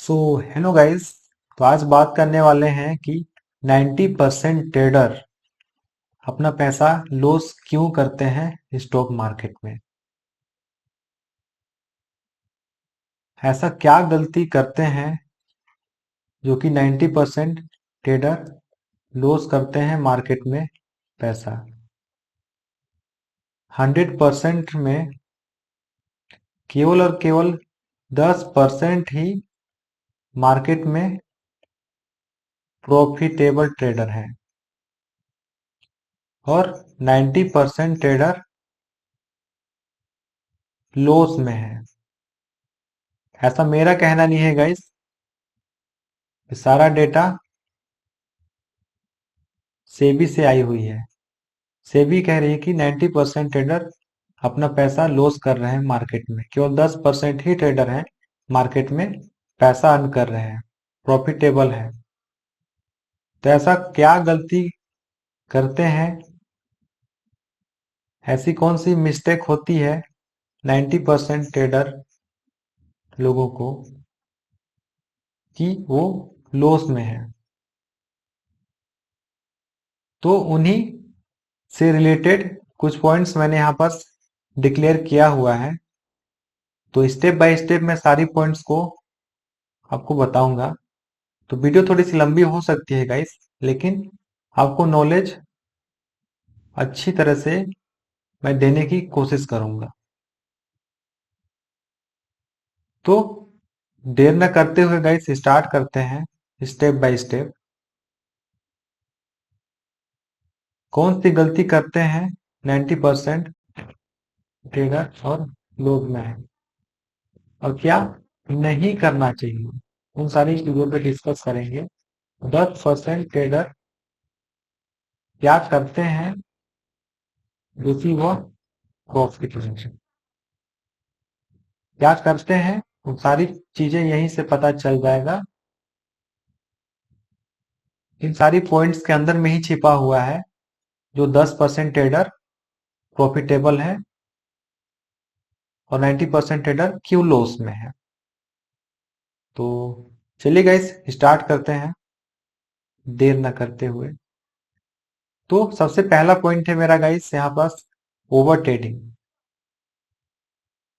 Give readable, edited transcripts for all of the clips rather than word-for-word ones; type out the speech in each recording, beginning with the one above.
So hello guys. तो आज बात करने वाले हैं कि 90% ट्रेडर अपना पैसा लॉस क्यों करते हैं स्टॉक मार्केट में। ऐसा क्या गलती करते हैं जो कि 90% ट्रेडर लॉस करते हैं मार्केट में पैसा। 100% में केवल और केवल 10% ही मार्केट में प्रॉफिटेबल ट्रेडर हैं और 90% ट्रेडर लॉस में है। ऐसा मेरा कहना नहीं है गाइस, सारा डेटा सेबी से आई हुई है। सेबी कह रही है कि 90% ट्रेडर अपना पैसा लॉस कर रहे हैं मार्केट में, केवल 10% ही ट्रेडर हैं मार्केट में पैसा अर्न कर रहे हैं, प्रॉफिटेबल है। तो ऐसा क्या गलती करते हैं, ऐसी कौन सी मिस्टेक होती है 90% ट्रेडर लोगों को कि वो लॉस में है। तो उन्हीं से रिलेटेड कुछ पॉइंट्स मैंने यहाँ पर डिक्लेयर किया हुआ है। तो स्टेप बाय स्टेप मैं सारी पॉइंट्स को आपको बताऊंगा। तो वीडियो थोड़ी सी लंबी हो सकती है गाइस, लेकिन आपको नॉलेज अच्छी तरह से मैं देने की कोशिश करूंगा। तो देर न करते हुए गाइस स्टार्ट करते हैं स्टेप बाय स्टेप। कौन सी गलती करते हैं 90% ट्रेडर और लोग में है, और क्या नहीं करना चाहिए, उन सारी चीजों पे डिस्कस करेंगे। 10% ट्रेडर क्या करते हैं जो कि वो प्रॉफिट में है। क्या करते हैं वो सारी चीजें यहीं से पता चल जाएगा। इन सारी पॉइंट्स के अंदर में ही छिपा हुआ है जो 10% ट्रेडर प्रॉफिटेबल है और 90% ट्रेडर क्यों लॉस में है। तो चलिए गाइस स्टार्ट करते हैं देर न करते हुए। तो सबसे पहला पॉइंट है मेरा गाइस यहाँ पास ओवर ट्रेडिंग।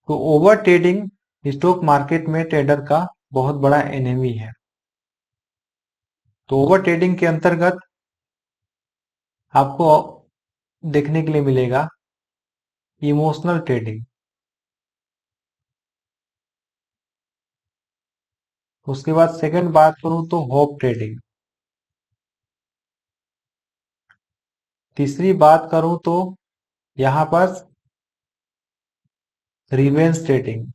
तो ओवर ट्रेडिंग स्टॉक मार्केट में ट्रेडर का बहुत बड़ा एनिमी है। तो ओवर ट्रेडिंग के अंतर्गत आपको देखने के लिए मिलेगा इमोशनल ट्रेडिंग, उसके बाद सेकंड बात करूं तो होप ट्रेडिंग, तीसरी बात करूं तो यहां पर रिवेंज ट्रेडिंग,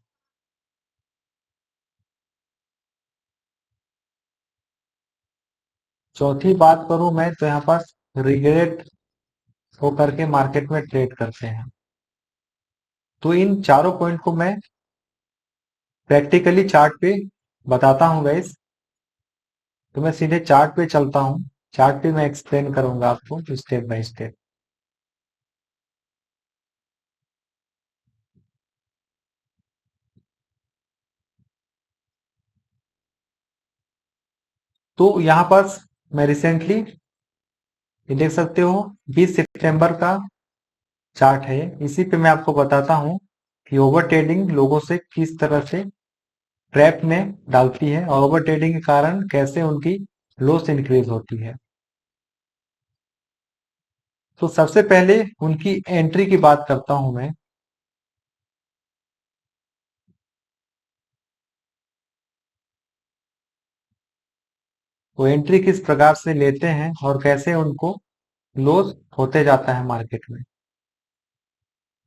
चौथी बात करूं मैं तो यहां पर रिग्रेट होकर के मार्केट में ट्रेड करते हैं। तो इन चारों पॉइंट को मैं प्रैक्टिकली चार्ट पे बताता हूं गाइस। तो मैं सीधे चार्ट पे चलता हूं, चार्ट पे मैं एक्सप्लेन करूंगा आपको स्टेप बाय स्टेप। तो यहां पर मैं रिसेंटली ये देख सकते हो 20 सितंबर का चार्ट है, इसी पे मैं आपको बताता हूं कि ओवर ट्रेडिंग लोगों से किस तरह से ट्रैप में डालती है और ओवर ट्रेडिंग के कारण कैसे उनकी लॉस इंक्रीज होती है। तो सबसे पहले उनकी एंट्री की बात करता हूं मैं। वो एंट्री किस प्रकार से लेते हैं और कैसे उनको लॉस होते जाता है मार्केट में।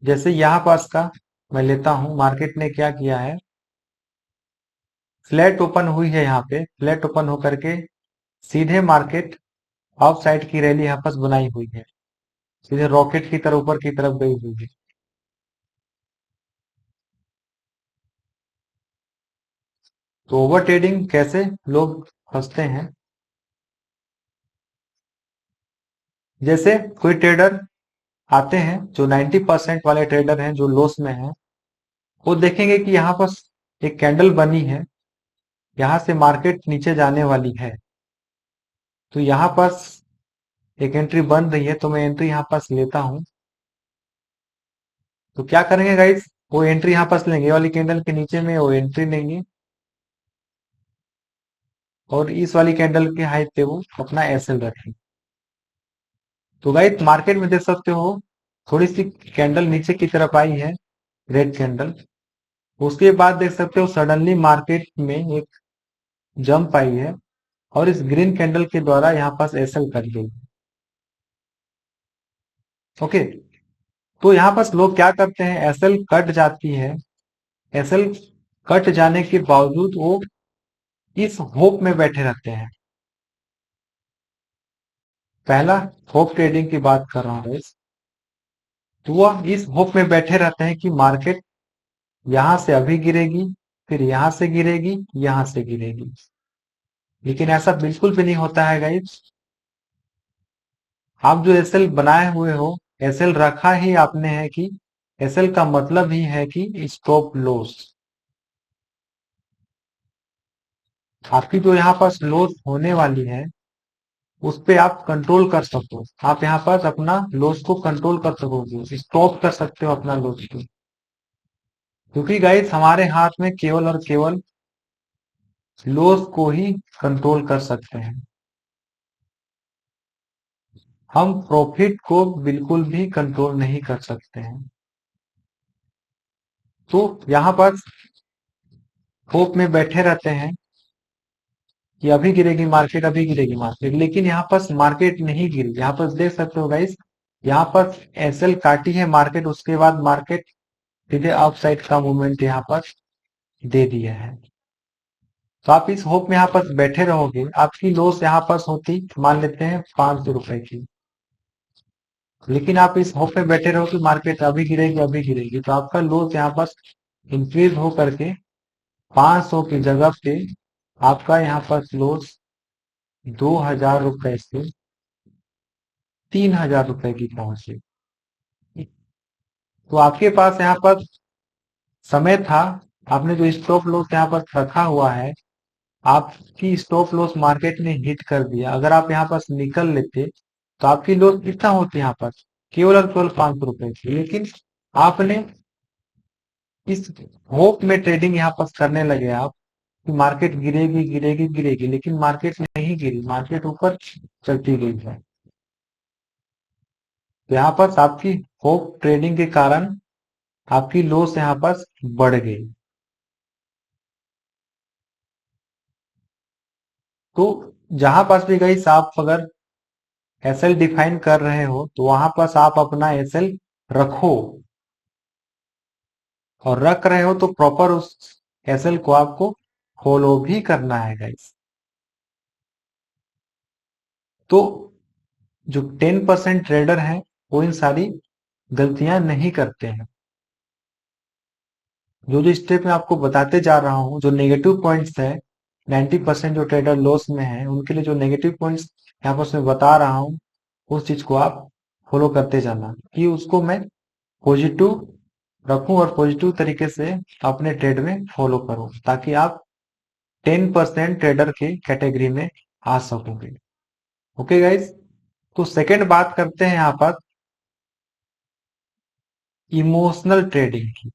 जैसे यहाँ पास का मैं लेता हूं, मार्केट ने क्या किया है, फ्लैट ओपन हुई है, यहाँ पे फ्लैट ओपन होकर के सीधे मार्केट ऑफ साइड की रैली यहाँ पास बनाई हुई है, सीधे रॉकेट की तरह ऊपर की तरफ गई हुई है। तो ओवर ट्रेडिंग कैसे लोग फंसते हैं, जैसे कोई ट्रेडर आते हैं जो 90% वाले ट्रेडर हैं जो लॉस में हैं, वो देखेंगे कि यहाँ पर एक कैंडल बनी है, यहां से मार्केट नीचे जाने वाली है, तो यहां पास एक एंट्री बन रही है, तो मैं एंट्री यहां पास लेता हूं। तो क्या करेंगे गाइस, वो एंट्री यहां पास लेंगे, ये वाली कैंडल के नीचे में वो एंट्री लेंगे और इस वाली कैंडल के हाई पे वो अपना एसएल रखेंगे। तो गाइस मार्केट में देख सकते हो थोड़ी सी कैंडल नीचे की तरफ आई है, रेड कैंडल। उसके बाद देख सकते हो सडनली मार्केट में एक जंप आई है और इस ग्रीन कैंडल के द्वारा यहाँ पास एसएल कर गई। ओके, तो यहाँ पास लोग क्या करते हैं, एसएल कट जाती है, एसएल कट जाने के बावजूद वो इस होप में बैठे रहते हैं। पहला होप ट्रेडिंग की बात कर रहा हूँ, तो वह इस होप में बैठे रहते हैं कि मार्केट यहां से अभी गिरेगी, फिर यहां से गिरेगी, यहां से गिरेगी। लेकिन ऐसा बिल्कुल भी नहीं होता है गाइस। आप जो एसएल बनाए हुए हो, एसएल रखा ही आपने है कि एसएल का मतलब ही है कि स्टॉप लॉस। आपकी जो यहाँ पास लॉस होने वाली है उस पे आप कंट्रोल कर सको, आप यहाँ पास अपना लॉस को कंट्रोल कर सकोगे, स्टॉप कर सकते हो अपना लॉस को। क्योंकि गाइस हमारे हाथ में केवल और केवल लॉस को ही कंट्रोल कर सकते हैं, हम प्रॉफिट को बिल्कुल भी कंट्रोल नहीं कर सकते हैं। तो यहाँ पर होप में बैठे रहते हैं कि अभी गिरेगी मार्केट, अभी गिरेगी मार्केट, लेकिन यहाँ पर मार्केट नहीं गिरी। यहाँ पर देख सकते हो गाइस, यहाँ पर एसएल काटी है मार्केट, उसके बाद मार्केट सीधे अप साइड का मूवमेंट यहाँ पर दे दिया है। तो आप इस होप में यहाँ पर बैठे रहोगे, आपकी लॉस यहाँ पर होती मान लेते हैं 500 रुपए की, लेकिन आप इस होप में बैठे रहो कि मार्केट अभी गिरेगी, अभी गिरेगी, तो आपका लॉस यहाँ पर इंक्रीज हो करके 500 की जगह पे आपका यहाँ पर लॉस 2000 रुपए से 3000 रुपए की पहुंचे। तो आपके पास यहाँ पर समय था, आपने जो स्टॉप लॉस यहाँ पर रखा हुआ है, आपकी स्टॉप लॉस मार्केट ने हिट कर दिया। अगर आप यहाँ पर निकल लेते तो आपकी लॉस कितना होती यहाँ पर, केवल और केवल 500 रुपए की। लेकिन आपने इस होप में ट्रेडिंग यहाँ पर करने लगे आप कि मार्केट गिरेगी गिरेगी गिरेगी, लेकिन मार्केट नहीं गिरी, मार्केट ऊपर चलती गई है। तो यहाँ पर आपकी होप ट्रेडिंग के कारण आपकी लॉस यहाँ पर बढ़ गई। तो जहां पास भी गई आप अगर एसएल डिफाइन कर रहे हो तो वहां पास आप अपना एसएल रखो, और रख रहे हो तो प्रॉपर उस एसएल को आपको फॉलो भी करना है गाइस। तो जो 10% ट्रेडर हैं वो इन सारी गलतियां नहीं करते हैं। जो जो स्टेप मैं आपको बताते जा रहा हूँ, जो नेगेटिव पॉइंट्स है, 90% जो ट्रेडर लॉस में है उनके लिए जो नेगेटिव पॉइंट्स यहाँ पर मैं बता रहा हूँ, उस चीज को आप फॉलो करते जाना कि उसको मैं पॉजिटिव रखूं और पॉजिटिव तरीके से अपने ट्रेड में फॉलो करूं, ताकि आप 10% ट्रेडर के कैटेगरी में आ सकोगे। ओके गाइस, तो सेकंड बात करते हैं यहाँ पर इमोशनल ट्रेडिंग की।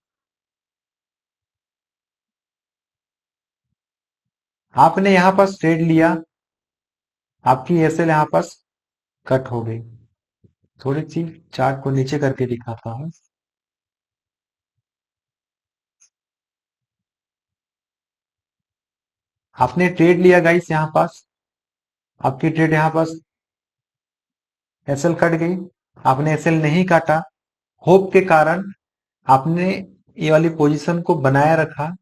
आपने यहाँ पर ट्रेड लिया, आपकी एसएल यहाँ पर कट हो गई। थोड़ी सी चार्ट को नीचे करके दिखाता हूँ। आपने ट्रेड लिया गाइस, यहाँ पास आपकी ट्रेड यहाँ पास एसएल कट गई, आपने एसएल नहीं काटा, होप के कारण आपने ये वाली पोजीशन को बनाए रखा,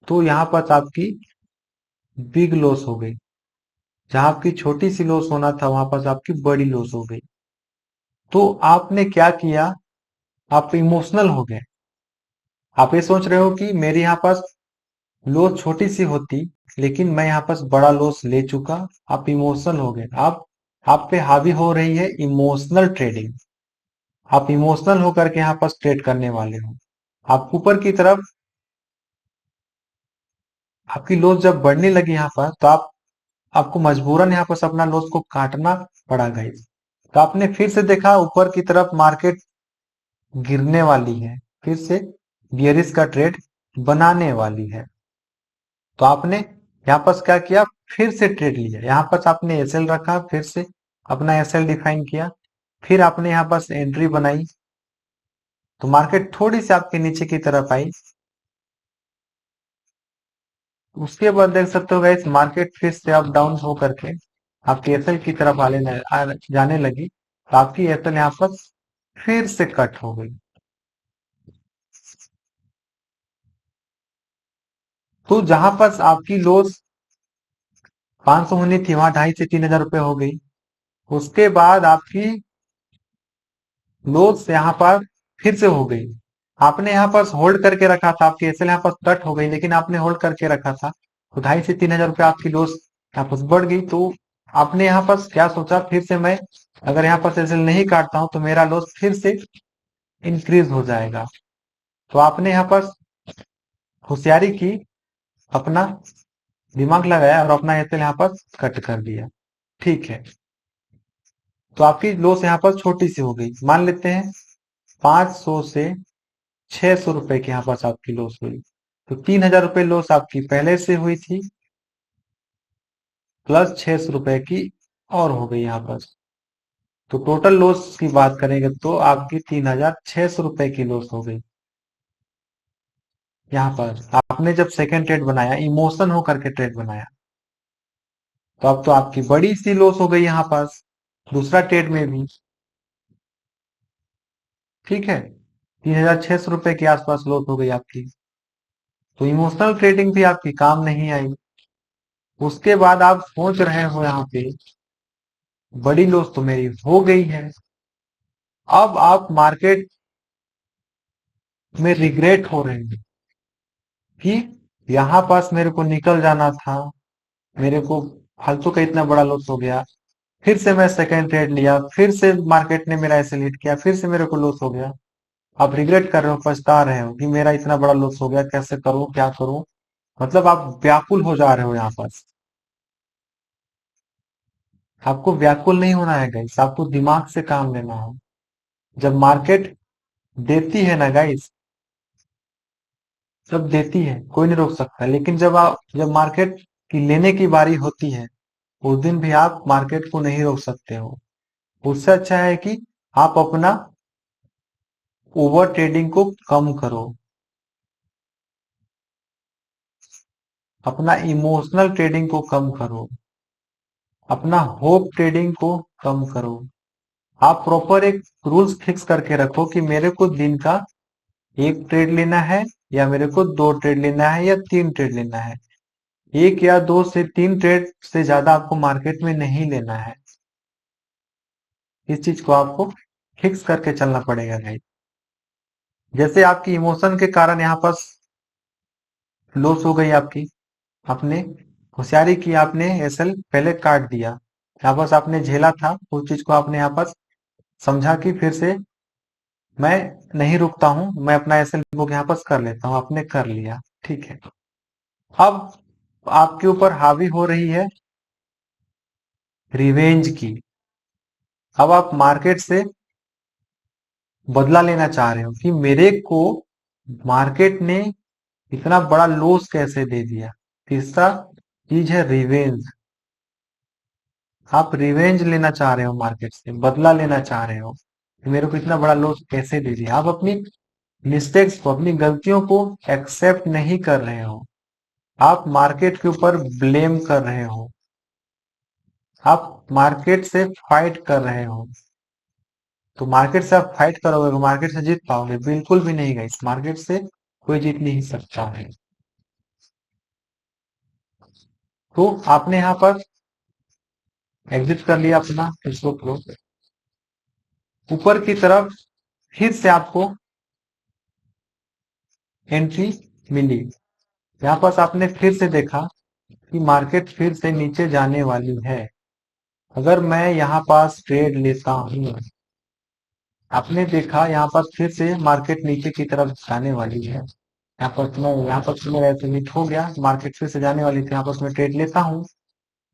तो यहाँ पर आपकी बिग लॉस हो गई। जहां आपकी छोटी सी लॉस होना था वहां पर आपकी बड़ी लॉस हो गई। तो आपने क्या किया, आप इमोशनल हो गए। आप ये सोच रहे हो कि मेरे यहाँ पास लॉस छोटी सी होती, लेकिन मैं यहाँ पास बड़ा लॉस ले चुका। आप इमोशनल हो गए, आप पे हावी हो रही है इमोशनल ट्रेडिंग। आप इमोशनल होकर के यहाँ पास ट्रेड करने वाले हो। आप ऊपर की तरफ आपकी लॉस जब बढ़ने लगी यहाँ पर, तो आपको मजबूरन यहाँ पर अपना लॉस को काटना पड़ा गाइस। तो आपने फिर से देखा ऊपर की तरफ मार्केट गिरने वाली है, फिर से बियरिश का ट्रेड बनाने वाली है। तो आपने यहाँ पर क्या किया, फिर से ट्रेड लिया, यहाँ पर आपने एसएल रखा, फिर से अपना एसएल डिफाइन किया, फिर आपने यहाँ पर एंट्री बनाई। तो मार्केट थोड़ी सी आपके नीचे की तरफ आई, उसके बाद देख सकते हो गाइस मार्केट फिर से अप डाउन हो करके आपकी एसएल की तरफ जाने लगी। तो आपकी एसएल यहाँ पर फिर से कट हो गई। तो जहां पर आपकी लॉस 500 होनी थी, वहां 2,500 से 3,000 रुपए हो गई। उसके बाद आपकी लॉस यहाँ पर फिर से हो गई। आपने यहाँ पर होल्ड करके रखा था, आपकी एसएल यहाँ पर कट हो गई, लेकिन आपने होल्ड करके रखा था, तो 2,500 से 3,000 रुपए आपकी लॉस यहाँ पर बढ़ गई। तो आपने यहाँ पर क्या सोचा, फिर से मैं अगर यहाँ पर एसएल नहीं काटता हूं तो मेरा लॉस फिर से इंक्रीज हो जाएगा। तो आपने यहाँ पर होशियारी की, अपना दिमाग लगाया और अपना एसएल यहाँ पर कट कर दिया। ठीक है, तो आपकी लॉस यहाँ पर छोटी सी हो गई, मान लेते हैं 500 से 600 रुपए की यहाँ पर आपकी लॉस हुई। तो 3,000 रुपए लॉस आपकी पहले से हुई थी, प्लस 600 रुपए की और हो गई यहाँ पर। तो टोटल लॉस की बात करेंगे तो आपकी 3,600 रुपए की लॉस हो गई। यहाँ पर आपने जब सेकेंड ट्रेड बनाया, इमोशन होकर के ट्रेड बनाया, तो अब तो आपकी बड़ी सी लॉस हो गई यहाँ पर, दूसरा ट्रेड में भी। ठीक है, 3,600 रुपए के आसपास लॉस हो गई आपकी। तो इमोशनल ट्रेडिंग भी आपकी काम नहीं आई। उसके बाद आप सोच रहे हो यहाँ पे बड़ी लॉस तो मेरी हो गई है, अब आप मार्केट में रिग्रेट हो रहे हैं कि यहाँ पास मेरे को निकल जाना था, मेरे को फालतू का इतना बड़ा लॉस हो गया। फिर से मैं सेकेंड ट्रेड लिया, फिर से मार्केट ने मेरा ऐसे लीड किया, फिर से मेरे को लॉस हो गया। आप रिग्रेट कर रहे हो, पछता रहे हो कि मेरा इतना बड़ा लॉस हो गया, कैसे करूं, क्या करूं। मतलब आप व्याकुल हो जा रहे हो यहाँ पर। आपको व्याकुल नहीं होना है गाइस, आपको दिमाग से काम लेना है। जब मार्केट देती है ना गाइस, जब देती है कोई नहीं रोक सकता, लेकिन जब मार्केट की लेने की बारी होती है, उस दिन भी आप मार्केट को नहीं रोक सकते हो। उससे अच्छा है कि आप अपना ओवर ट्रेडिंग को कम करो, अपना इमोशनल ट्रेडिंग को कम करो, अपना होप ट्रेडिंग को कम करो। आप प्रॉपर एक रूल्स फिक्स करके रखो कि मेरे को दिन का एक ट्रेड लेना है, या मेरे को दो ट्रेड लेना है, या तीन ट्रेड लेना है। एक या दो से तीन ट्रेड से ज्यादा आपको मार्केट में नहीं लेना है। इस चीज को आपको फिक्स करके चलना पड़ेगा भाई। जैसे आपकी इमोशन के कारण यहाँ पर लॉस हो गई आपकी, आपने होशियारी की, आपने एसएल पहले काट दिया, यहाँ पर आपने झेला था, उस चीज को आपने यहाँ पर समझा कि फिर से मैं नहीं रुकता हूं, मैं अपना एसएल बुक यहाँ पर कर लेता हूँ, आपने कर लिया। ठीक है, अब आपके ऊपर हावी हो रही है रिवेंज की। अब आप मार्केट से बदला लेना चाह रहे हो कि मेरे को मार्केट ने इतना बड़ा लॉस कैसे दे दिया। तीसरा चीज है रिवेंज। आप रिवेंज लेना चाह रहे हो, मार्केट से बदला लेना चाह रहे हो कि मेरे को इतना बड़ा लॉस कैसे दे दिया। आप अपनी मिस्टेक्स को, अपनी गलतियों को एक्सेप्ट नहीं कर रहे हो, आप मार्केट के ऊपर ब्लेम कर रहे हो, आप मार्केट से फाइट कर रहे हो। तो मार्केट से आप फाइट करोगे तो मार्केट से जीत पाओगे? बिल्कुल भी नहीं गाइस, मार्केट से कोई जीत नहीं सकता है। तो आपने यहाँ पर एग्जिट कर लिया अपना इसको फ्लो, ऊपर की तरफ फिर से आपको एंट्री मिली। यहाँ पर आपने फिर से देखा कि मार्केट फिर से नीचे जाने वाली है। अगर मैं यहाँ पास ट्रेड लेता हूँ, आपने देखा यहाँ पर फिर से मार्केट नीचे की तरफ जाने वाली है। यहाँ पर मेरा एसएल हो गया, मार्केट फिर से जाने वाली थी, यहाँ पर मैं ट्रेड लेता हूँ।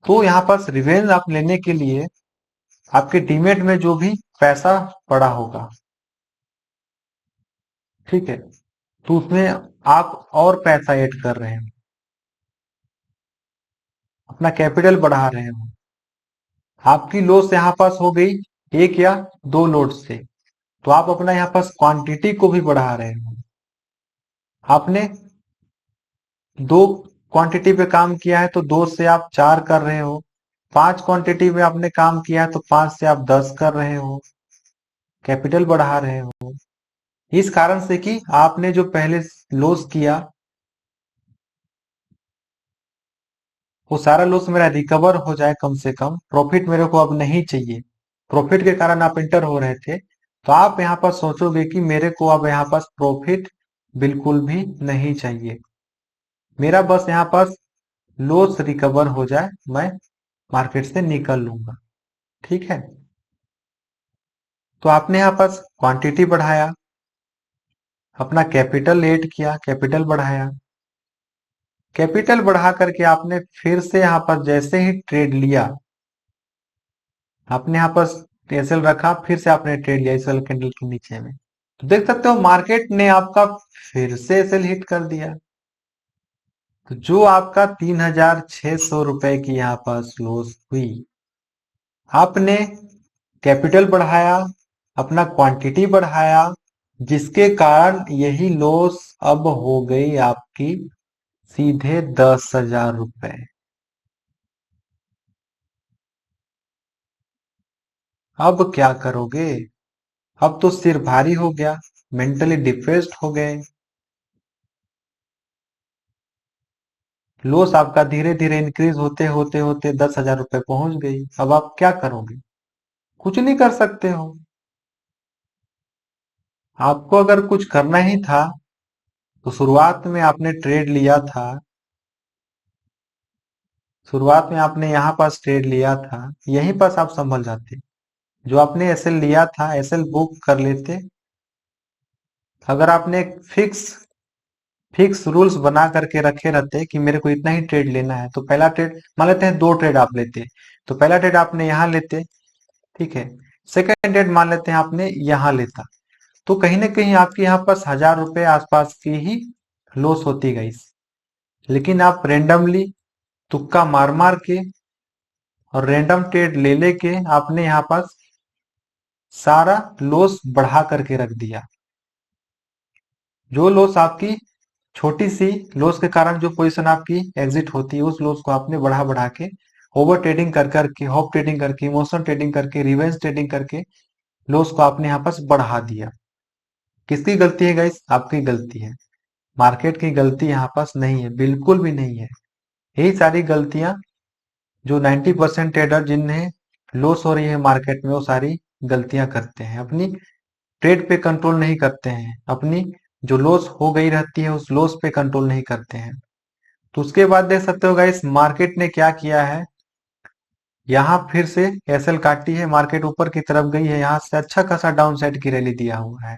तो यहाँ पर रिवेंज आप लेने के लिए आपके डीमेट में जो भी पैसा पड़ा होगा, ठीक है, तो उसमें आप और पैसा ऐड कर रहे हो, अपना कैपिटल बढ़ा रहे हो। आपकी लॉस यहाँ पास हो गई एक या दो लोड से, तो आप अपना यहाँ पास क्वांटिटी को भी बढ़ा रहे हो। आपने दो क्वांटिटी पे काम किया है तो दो से आप चार कर रहे हो, पांच क्वांटिटी में आपने काम किया है तो पांच से आप 10 कर रहे हो, कैपिटल बढ़ा रहे हो। इस कारण से कि आपने जो पहले लॉस किया वो सारा लॉस मेरा रिकवर हो जाए, कम से कम प्रॉफिट मेरे को अब नहीं चाहिए। प्रॉफिट के कारण आप इंटर हो रहे थे, तो आप यहाँ पर सोचोगे कि मेरे को अब यहाँ पास प्रॉफिट बिल्कुल भी नहीं चाहिए, मेरा बस यहाँ पास लॉस रिकवर हो जाए, मैं मार्केट से निकल लूंगा, ठीक है। तो आपने यहाँ पास क्वांटिटी बढ़ाया, अपना कैपिटल ऐड किया, कैपिटल बढ़ाया, कैपिटल बढ़ा करके आपने फिर से यहाँ पर जैसे ही ट्रेड लिया, आपने यहाँ पर एसएल रखा, फिर से आपने ट्रेड लिया एसएल कैंडल के नीचे में, तो देख सकते हो मार्केट ने आपका फिर से एसएल हिट कर दिया। तो जो आपका 3,600 रुपए की यहाँ पर लॉस हुई, आपने कैपिटल बढ़ाया, अपना क्वांटिटी बढ़ाया, जिसके कारण यही लॉस अब हो गई आपकी सीधे 10,000 रुपए। अब क्या करोगे? अब तो सिर भारी हो गया, मेंटली डिप्रेस्ड हो गए, लॉस आपका धीरे धीरे इंक्रीज होते होते होते 10,000 रुपए पहुंच गई। अब आप क्या करोगे? कुछ नहीं कर सकते हो। आपको अगर कुछ करना ही था तो शुरुआत में आपने ट्रेड लिया था, शुरुआत में आपने यहाँ पास ट्रेड लिया था, यहीं पास आप संभल जाते, जो आपने एसएल लिया था एसएल बुक कर लेते। अगर आपने एक फिक्स रूल्स बना करके रखे रहते कि मेरे को इतना ही ट्रेड लेना है, तो पहला ट्रेड मान लेते हैं दो ट्रेड आप लेते, तो पहला ट्रेड आपने यहाँ लेते, ठीक है, सेकंड ट्रेड मान लेते हैं आपने यहाँ लेता, तो कहीं ना कहीं आपके यहाँ पास 1,000 रुपए आसपास की ही लॉस होती गई। लेकिन आप रेंडमली तुक्का मार मार के और रैंडम ट्रेड ले लेके आपने यहाँ पास सारा लॉस बढ़ा करके रख दिया। जो लॉस आपकी छोटी सी लॉस के कारण जो पोजीशन आपकी एग्जिट होती है, उस लॉस को आपने बढ़ा बढ़ा के ओवर ट्रेडिंग कर करके, हॉप ट्रेडिंग करके, इमोशनल ट्रेडिंग करके, रिवेंज ट्रेडिंग करके लॉस को आपने यहाँ पास बढ़ा दिया। किसकी गलती है गाइस? आपकी गलती है, मार्केट की गलती यहाँ पास नहीं है, बिल्कुल भी नहीं है। यही सारी गलतियां जो 90% ट्रेडर जिन्हें लॉस हो रही है मार्केट में, वो सारी गलतियां करते हैं, अपनी ट्रेड पे कंट्रोल नहीं करते हैं, अपनी जो लॉस हो गई रहती है उस लॉस पे कंट्रोल नहीं करते हैं। तो उसके बाद देख सकते हो गाइस मार्केट ने क्या किया है, यहाँ फिर से एसएल काटी है, मार्केट ऊपर की तरफ गई है, यहाँ से अच्छा खासा डाउन साइड की रैली दिया हुआ है।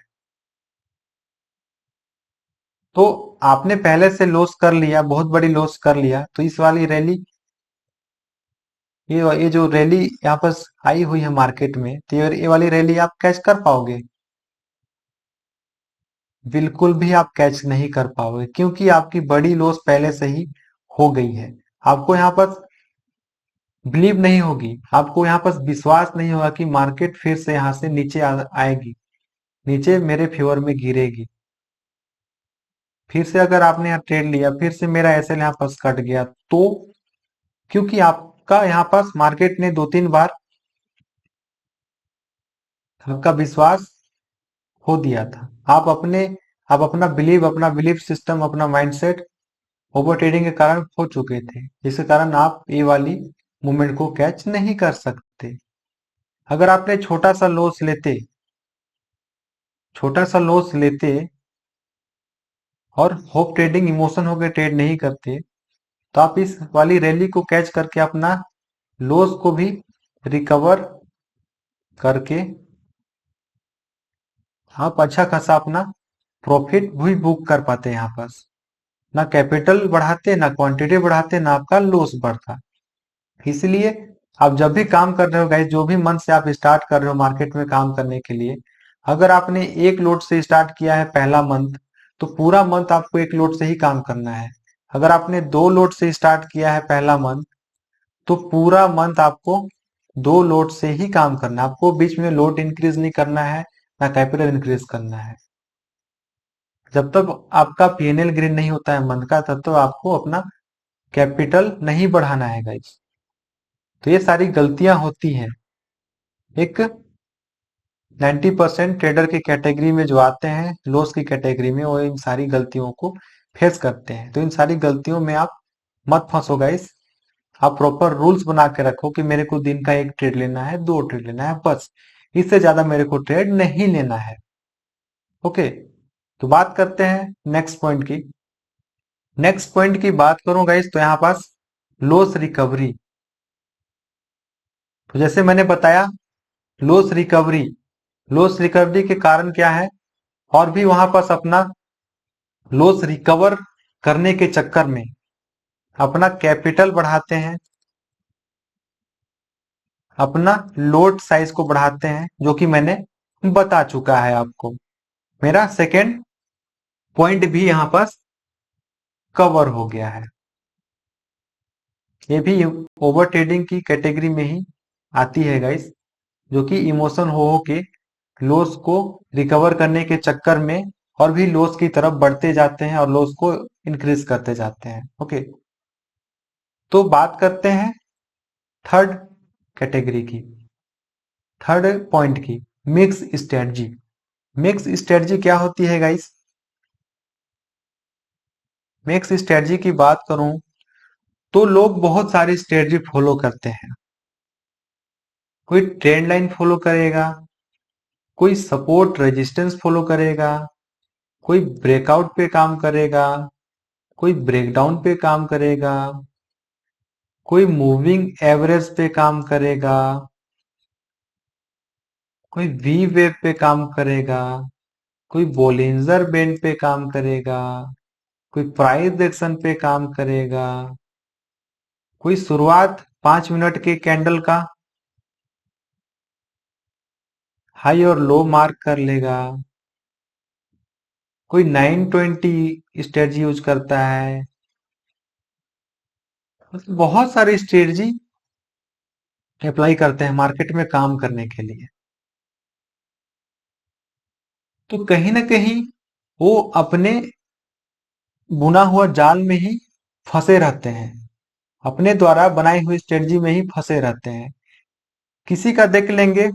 तो आपने पहले से लॉस कर लिया, बहुत बड़ी लॉस कर लिया, तो इस वाली रैली, ये जो रैली यहाँ पर आई हुई है मार्केट में, तो ये वाली रैली आप कैच कर पाओगे? बिल्कुल भी आप कैच नहीं कर पाओगे, क्योंकि आपकी बड़ी लॉस पहले से ही हो गई है। आपको यहाँ पर बिलीव नहीं होगी, आपको यहाँ पर विश्वास नहीं होगा कि मार्केट फिर से यहाँ से नीचे आएगी, नीचे मेरे फेवर में गिरेगी। फिर से अगर आपने यहाँ ट्रेड लिया, फिर से मेरा एसएल यहाँ पास कट गया, तो क्योंकि आपका यहाँ पास मार्केट ने दो तीन बार आपका विश्वास खो दिया था, आप अपना बिलीव सिस्टम, अपना माइंडसेट ओवर ट्रेडिंग के कारण खो चुके थे, जिसके कारण आप ये वाली मूवमेंट को कैच नहीं कर सकते। अगर आपने छोटा सा लॉस लेते और होप ट्रेडिंग इमोशन होकर ट्रेड नहीं करते, तो आप इस वाली रैली को कैच करके अपना लॉस को भी रिकवर करके आप अच्छा खासा अपना प्रॉफिट भी बुक कर पाते यहाँ पर। ना कैपिटल बढ़ाते, ना क्वांटिटी बढ़ाते, ना आपका लॉस बढ़ता। इसलिए आप जब भी काम कर रहे हो गाइस, जो भी मंथ से आप स्टार्ट कर रहे हो मार्केट में काम करने के लिए, अगर आपने एक लोट से स्टार्ट किया है पहला मंथ, तो पूरा मंथ आपको एक लोट से ही काम करना है। अगर आपने दो लोट से स्टार्ट किया है पहला मंथ, तो पूरा मंथ आपको दो लोट से ही काम करना है। आपको बीच में लोट इंक्रीज नहीं करना है, ना कैपिटल इंक्रीज करना है। जब तक आपका पीएनएल ग्रीन नहीं होता है मंथ का, तब तक आपको अपना कैपिटल नहीं बढ़ाना है गाइस। तो ये सारी गलतियां होती हैं। एक 90% ट्रेडर की कैटेगरी में जो आते हैं लॉस की कैटेगरी में, वो इन सारी गलतियों को फेस करते हैं। तो इन सारी गलतियों में आप मत फंसो गाइस। आप प्रॉपर रूल्स बना के रखो कि मेरे को दिन का एक ट्रेड लेना है, दो ट्रेड लेना है, बस इससे ज्यादा मेरे को ट्रेड नहीं लेना है। ओके, तो बात करते हैं नेक्स्ट पॉइंट की। नेक्स्ट पॉइंट की बात करूं गाइस, तो यहाँ पास लॉस रिकवरी। तो जैसे मैंने बताया, लॉस रिकवरी, लॉस रिकवरी के कारण क्या है, और भी वहां पास अपना लॉस रिकवर करने के चक्कर में अपना कैपिटल बढ़ाते हैं, अपना लोट साइज को बढ़ाते हैं, जो कि मैंने बता चुका है आपको। मेरा सेकेंड पॉइंट भी यहां पास कवर हो गया है। ये भी ओवर ट्रेडिंग की कैटेगरी में ही आती है गाइस, जो कि इमोशन हो के लॉस को रिकवर करने के चक्कर में और भी लॉस की तरफ बढ़ते जाते हैं और लॉस को इंक्रीज करते जाते हैं। ओके, तो बात करते हैं थर्ड कैटेगरी की, थर्ड पॉइंट की, मिक्स स्ट्रेटजी। मिक्स स्ट्रेटजी क्या होती है गाइस? मिक्स स्ट्रेटजी की बात करूं तो लोग बहुत सारी स्ट्रेटजी फॉलो करते हैं। कोई ट्रेंड लाइन फॉलो करेगा, कोई सपोर्ट रेजिस्टेंस फॉलो करेगा, कोई ब्रेकआउट पे काम करेगा, कोई ब्रेकडाउन पे काम करेगा, कोई मूविंग एवरेज पे काम करेगा, कोई वी वेव पे काम करेगा, कोई बोलिंजर बैंड पे काम करेगा, कोई प्राइस एक्शन पे काम करेगा, कोई शुरुआत 5 मिनट के कैंडल का हाई और लो मार्क कर लेगा, कोई 920 स्ट्रेटजी यूज करता है। मतलब बहुत सारी स्ट्रेटजी अप्लाई करते हैं मार्केट में काम करने के लिए। तो कहीं ना कहीं वो अपने बुना हुआ जाल में ही फंसे रहते हैं, अपने द्वारा बनाई हुई स्ट्रेटजी में ही फंसे रहते हैं। किसी का देख लेंगे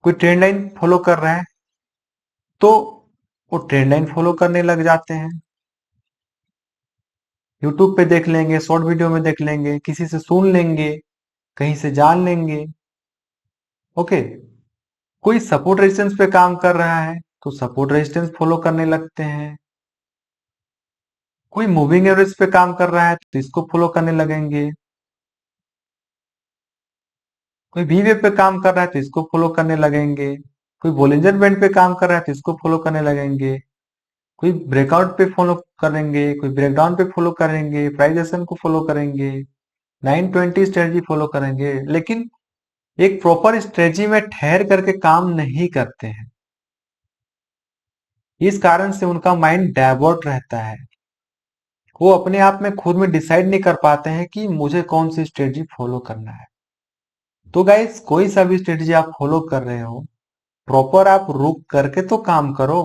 कोई ट्रेंड लाइन फॉलो कर रहा है, तो वो ट्रेंड लाइन फॉलो करने लग जाते हैं। यूट्यूब पे देख लेंगे, शॉर्ट वीडियो में देख लेंगे, किसी से सुन लेंगे, कहीं से जान लेंगे। ओके, कोई सपोर्ट रेजिस्टेंस पे काम कर रहा है तो सपोर्ट रेजिस्टेंस फॉलो करने लगते हैं। कोई मूविंग एवरेज पे काम कर रहा है तो इसको फॉलो करने लगेंगे। कोई वी वेव पे काम कर रहा है तो इसको फॉलो करने लगेंगे। कोई बोलिंजर बैंड पे काम कर रहा है तो इसको फॉलो करने लगेंगे। कोई ब्रेकआउट पे फॉलो करेंगे, कोई ब्रेकडाउन पे फॉलो करेंगे, प्राइस एक्शन को फॉलो करेंगे, 920 स्ट्रेटजी फॉलो करेंगे, लेकिन एक प्रॉपर स्ट्रेटजी में ठहर करके काम नहीं करते हैं। इस कारण से उनका माइंड डाइवर्ट रहता है। वो अपने आप में खुद में डिसाइड नहीं कर पाते हैं कि मुझे कौन सी स्ट्रेटजी फॉलो करना है। तो गाइस, कोई सा भी स्ट्रेटजी आप फॉलो कर रहे हो, प्रॉपर आप रुक करके तो काम करो।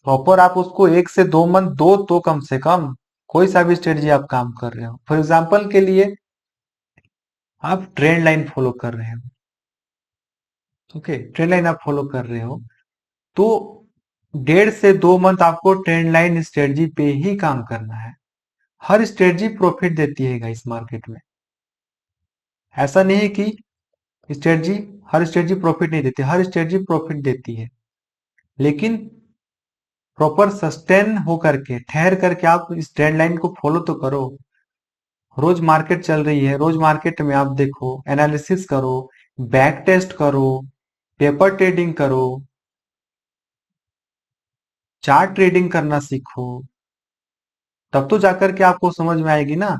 प्रॉपर आप उसको 1 से 2 मंथ दो, तो कम से कम कोई सा भी स्ट्रेटजी आप काम कर रहे हो। फॉर एग्जाम्पल के लिए आप ट्रेंड लाइन फॉलो कर रहे हो, ओके, ट्रेंड लाइन आप फॉलो कर रहे हो, तो 1.5 से 2 मंथ आपको ट्रेंड लाइन स्ट्रेटजी पे ही काम करना है। हर स्ट्रेटजी प्रॉफिट देती है इस मार्केट में। ऐसा नहीं है कि स्ट्रेटजी हर स्ट्रेटजी प्रॉफिट नहीं देती, हर स्ट्रेटजी प्रॉफिट देती है, लेकिन प्रॉपर सस्टेन होकर के ठहर करके आप इस ट्रेंड लाइन को फॉलो तो करो। रोज मार्केट चल रही है, रोज मार्केट में आप देखो, एनालिसिस करो, बैक टेस्ट करो, पेपर ट्रेडिंग करो, चार्ट ट्रेडिंग करना सीखो, तब तो जाकर के आपको समझ में आएगी ना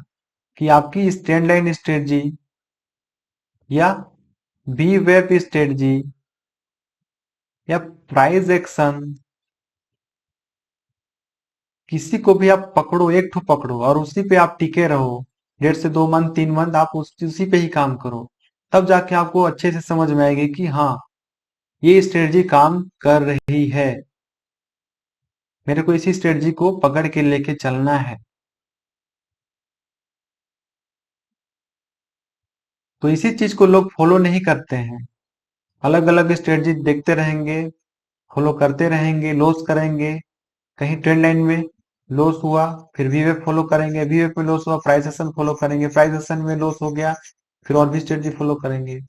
कि आपकी स्टैंड लाइन स्ट्रेटजी या बी वेब स्ट्रेटजी या प्राइस एक्शन, किसी को भी आप पकड़ो, एक ठो पकड़ो और उसी पे आप टिके रहो, 1.5 से 2 मंथ 3 मंथ आप उसी पे ही काम करो, तब जाके आपको अच्छे से समझ में आएगी कि हाँ, ये स्ट्रेटजी काम कर रही है, मेरे को इसी स्ट्रेटजी को पकड़ के लेके चलना है। तो इसी चीज को लोग फॉलो नहीं करते हैं, अलग अलग स्ट्रेटजी देखते रहेंगे, फॉलो करते रहेंगे, लॉस करेंगे, कहीं ट्रेंड लाइन में लॉस हुआ, फिर वीवेप फॉलो करेंगे, वीवेप में लॉस हुआ, प्राइस एक्शन फॉलो करेंगे, प्राइस एक्शन में लॉस हो गया, फिर और भी स्ट्रेटजी फॉलो करेंगे।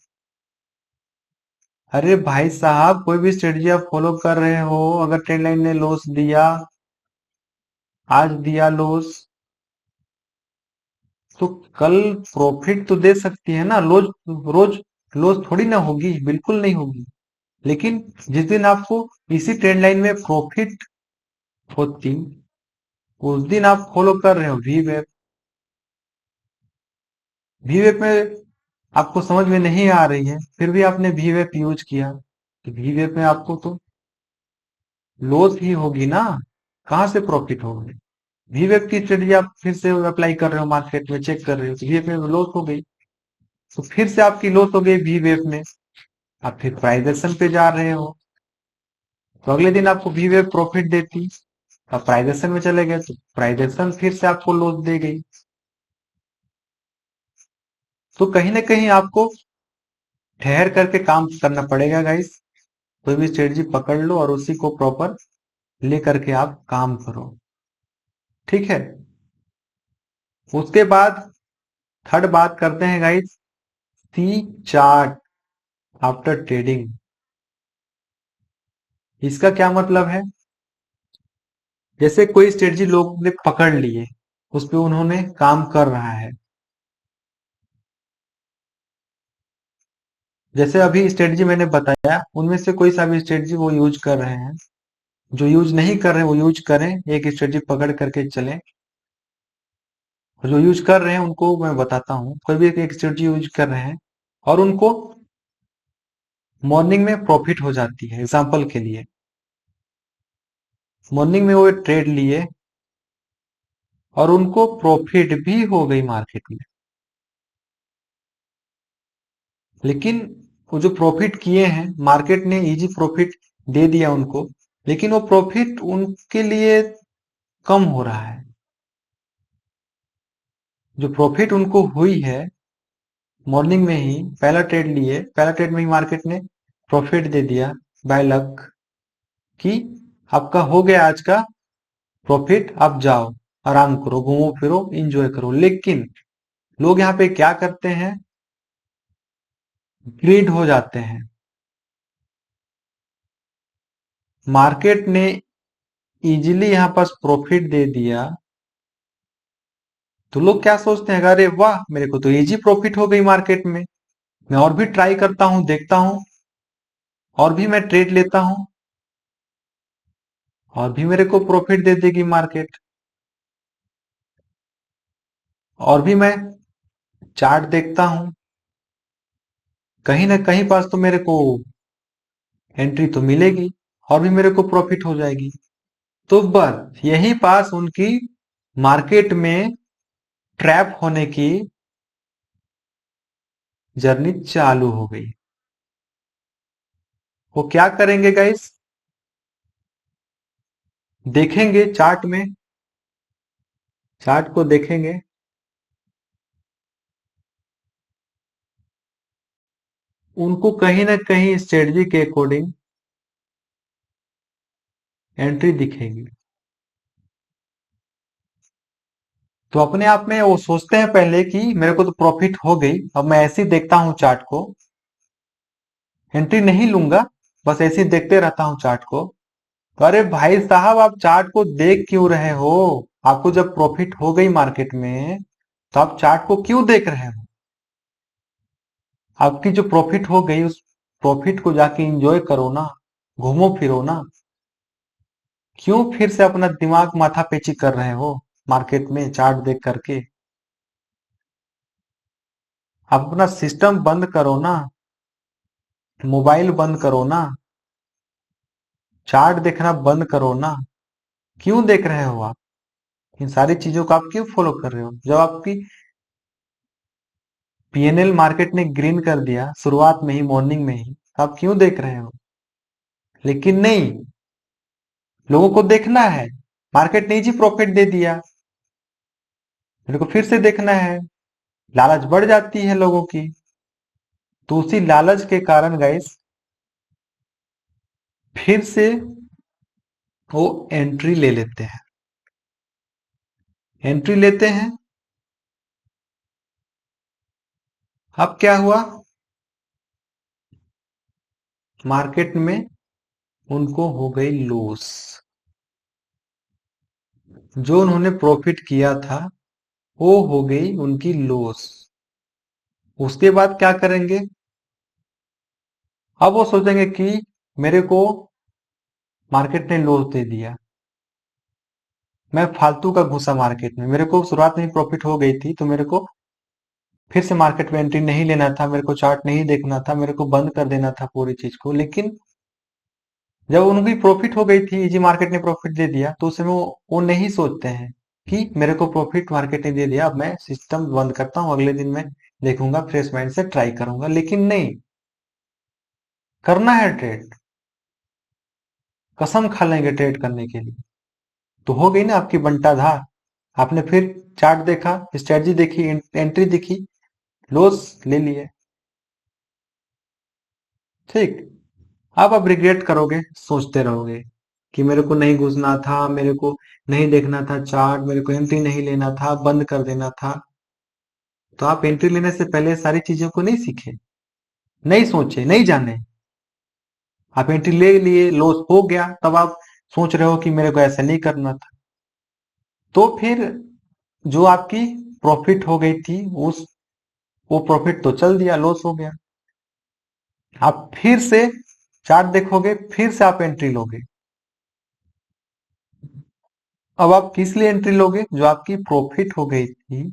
अरे भाई साहब, कोई भी स्ट्रेटजी आप फॉलो कर रहे हो, अगर ट्रेंड लाइन ने लॉस दिया, आज दिया लॉस, तो कल प्रॉफिट तो दे सकती है ना, रोज रोज लॉस थोड़ी ना होगी, बिल्कुल नहीं होगी। लेकिन जिस दिन आपको इसी ट्रेंड लाइन में प्रॉफिट होती, उस दिन आप फॉलो कर रहे हो वी वेब। वी वेब में आपको समझ में नहीं आ रही है, फिर भी आपने वी वेब यूज किया, तो वी वेब में आपको तो लॉस ही होगी ना, कहाँ से प्रॉफिट होगी। वी वेब की स्ट्रेटजी आप फिर से अप्लाई कर रहे हो, मार्केट में चेक कर रहे हो, तो वी वेब में लॉस हो गई, तो फिर से आपकी लॉस हो गई वी वेब में, आप फिर प्राइस एक्शन पे जा रहे हो, तो अगले दिन आपको वी वेब प्रॉफिट देती, आप प्राइस एक्शन में चले गए, तो प्राइस एक्शन फिर से आपको लॉस दे गई। तो कहीं ना कहीं आपको ठहर करके काम करना पड़ेगा गाइस, कोई भी स्ट्रेटजी पकड़ लो और उसी को प्रॉपर ले करके आप काम करो, ठीक है। उसके बाद थर्ड बात करते हैं गाइस, सी चार्ट आफ्टर ट्रेडिंग। इसका क्या मतलब है, जैसे कोई स्ट्रेटजी लोग ने पकड़ लिए, उस पे उन्होंने काम कर रहा है, जैसे अभी स्ट्रेटजी मैंने बताया, उनमें से कोई सा भी स्ट्रेटजी वो यूज कर रहे हैं, जो यूज नहीं कर रहे वो यूज करें, एक स्ट्रेटजी पकड़ करके चलें, जो यूज कर रहे हैं उनको मैं बताता हूँ, कोई भी एक स्ट्रेटजी यूज कर रहे हैं और उनको मॉर्निंग में प्रॉफिट हो जाती है, एग्जांपल के लिए मॉर्निंग में वो ट्रेड लिए और उनको प्रॉफिट भी हो गई मार्केट में, लेकिन वो जो प्रॉफिट किए हैं, मार्केट ने इजी प्रॉफिट दे दिया उनको, लेकिन वो प्रॉफिट उनके लिए कम हो रहा है, जो प्रॉफिट उनको हुई है मॉर्निंग में ही, पहला ट्रेड लिए, पहला ट्रेड में ही मार्केट ने प्रॉफिट दे दिया बाय लक, कि आपका हो गया आज का प्रॉफिट, आप जाओ आराम करो, घूमो फिरो, एंजॉय करो। लेकिन लोग यहाँ पे क्या करते हैं, ग्रीड हो जाते हैं, मार्केट ने इजीली यहाँ पास प्रॉफिट दे दिया, तो लोग क्या सोचते हैं, अरे वाह, मेरे को तो इजी प्रॉफिट हो गई मार्केट में, मैं और भी ट्राई करता हूं, देखता हूं, और भी मैं ट्रेड लेता हूं, और भी मेरे को प्रॉफिट दे देगी मार्केट, और भी मैं चार्ट देखता हूं, कहीं ना कहीं पास तो मेरे को एंट्री तो मिलेगी, और भी मेरे को प्रॉफिट हो जाएगी। तो बस यही पास उनकी मार्केट में ट्रैप होने की जर्नी चालू हो गई। वो क्या करेंगे गाइस, देखेंगे चार्ट में, चार्ट को देखेंगे, उनको कहीं ना कहीं स्ट्रेटजी के अकॉर्डिंग एंट्री दिखेगी, तो अपने आप में वो सोचते हैं पहले कि मेरे को तो प्रॉफिट हो गई, अब मैं ऐसे ही देखता हूं चार्ट को, एंट्री नहीं लूंगा, बस ऐसे ही देखते रहता हूं चार्ट को। तो अरे भाई साहब, आप चार्ट को देख क्यों रहे हो, आपको जब प्रॉफिट हो गई मार्केट में, तो आप चार्ट को क्यों देख रहे हो, आपकी जो प्रॉफिट हो गई, उस प्रॉफिट को जाके एंजॉय करो ना, घूमो फिरो ना। क्यों फिर से अपना दिमाग माथा पेची कर रहे हो मार्केट में चार्ट देख करके? आप अपना सिस्टम बंद करो ना, मोबाइल बंद करो ना, चार्ट देखना बंद करो ना। क्यों देख रहे हो आप? इन सारी चीजों को आप क्यों फॉलो कर रहे हो जब आपकी पीएनएल मार्केट ने ग्रीन कर दिया शुरुआत में ही, मॉर्निंग में ही? आप क्यों देख रहे हो? लेकिन नहीं, लोगों को देखना है। मार्केट ने जी प्रॉफिट दे दिया, मेरे को फिर से देखना है। लालच बढ़ जाती है लोगों की, तो उसी लालच के कारण गाइस फिर से वो एंट्री ले लेते हैं। एंट्री लेते हैं। अब क्या हुआ? मार्केट में उनको हो गई लॉस। जो उन्होंने प्रॉफिट किया था वो हो गई उनकी लॉस। उसके बाद क्या करेंगे? अब वो सोचेंगे कि मेरे को मार्केट ने लॉस दे दिया, मैं फालतू का घुसा मार्केट में, मेरे को शुरुआत में ही प्रॉफिट हो गई थी, तो मेरे को फिर से मार्केट में एंट्री नहीं लेना था, मेरे को चार्ट नहीं देखना था, मेरे को बंद कर देना था पूरी चीज को। लेकिन जब उनकी प्रॉफिट हो गई थी, इजी मार्केट ने प्रॉफिट दे दिया, तो उस समय वो नहीं सोचते हैं कि मेरे को प्रॉफिट मार्केट ने दे दिया, अब मैं सिस्टम बंद करता हूँ, अगले दिन मैं देखूंगा, फ्रेश माइंड से ट्राई करूंगा। लेकिन नहीं, करना है ट्रेड, कसम खा लेंगे ट्रेड करने के लिए। तो हो गई ना आपकी बंटाधार। आपने फिर चार्ट देखा, स्ट्रेटजी देखी, एंट्री दिखी, लॉस ले लिए। ठीक। अब आप रिग्रेट करोगे, सोचते रहोगे कि मेरे को नहीं घुसना था, मेरे को नहीं देखना था चार्ट, मेरे को एंट्री नहीं लेना था, बंद कर देना था। तो आप एंट्री लेने से पहले सारी चीजों को नहीं सीखे, नहीं सोचे, नहीं जाने। आप एंट्री ले लिए, लॉस हो गया, तब आप सोच रहे हो कि मेरे को ऐसा नहीं करना था। तो फिर जो आपकी प्रॉफिट हो गई थी, उस वो प्रॉफिट तो चल दिया, लॉस हो गया। आप फिर से चार्ट देखोगे, फिर से आप एंट्री लोगे। अब आप किस लिए एंट्री लोगे? जो आपकी प्रॉफिट हो गई थी,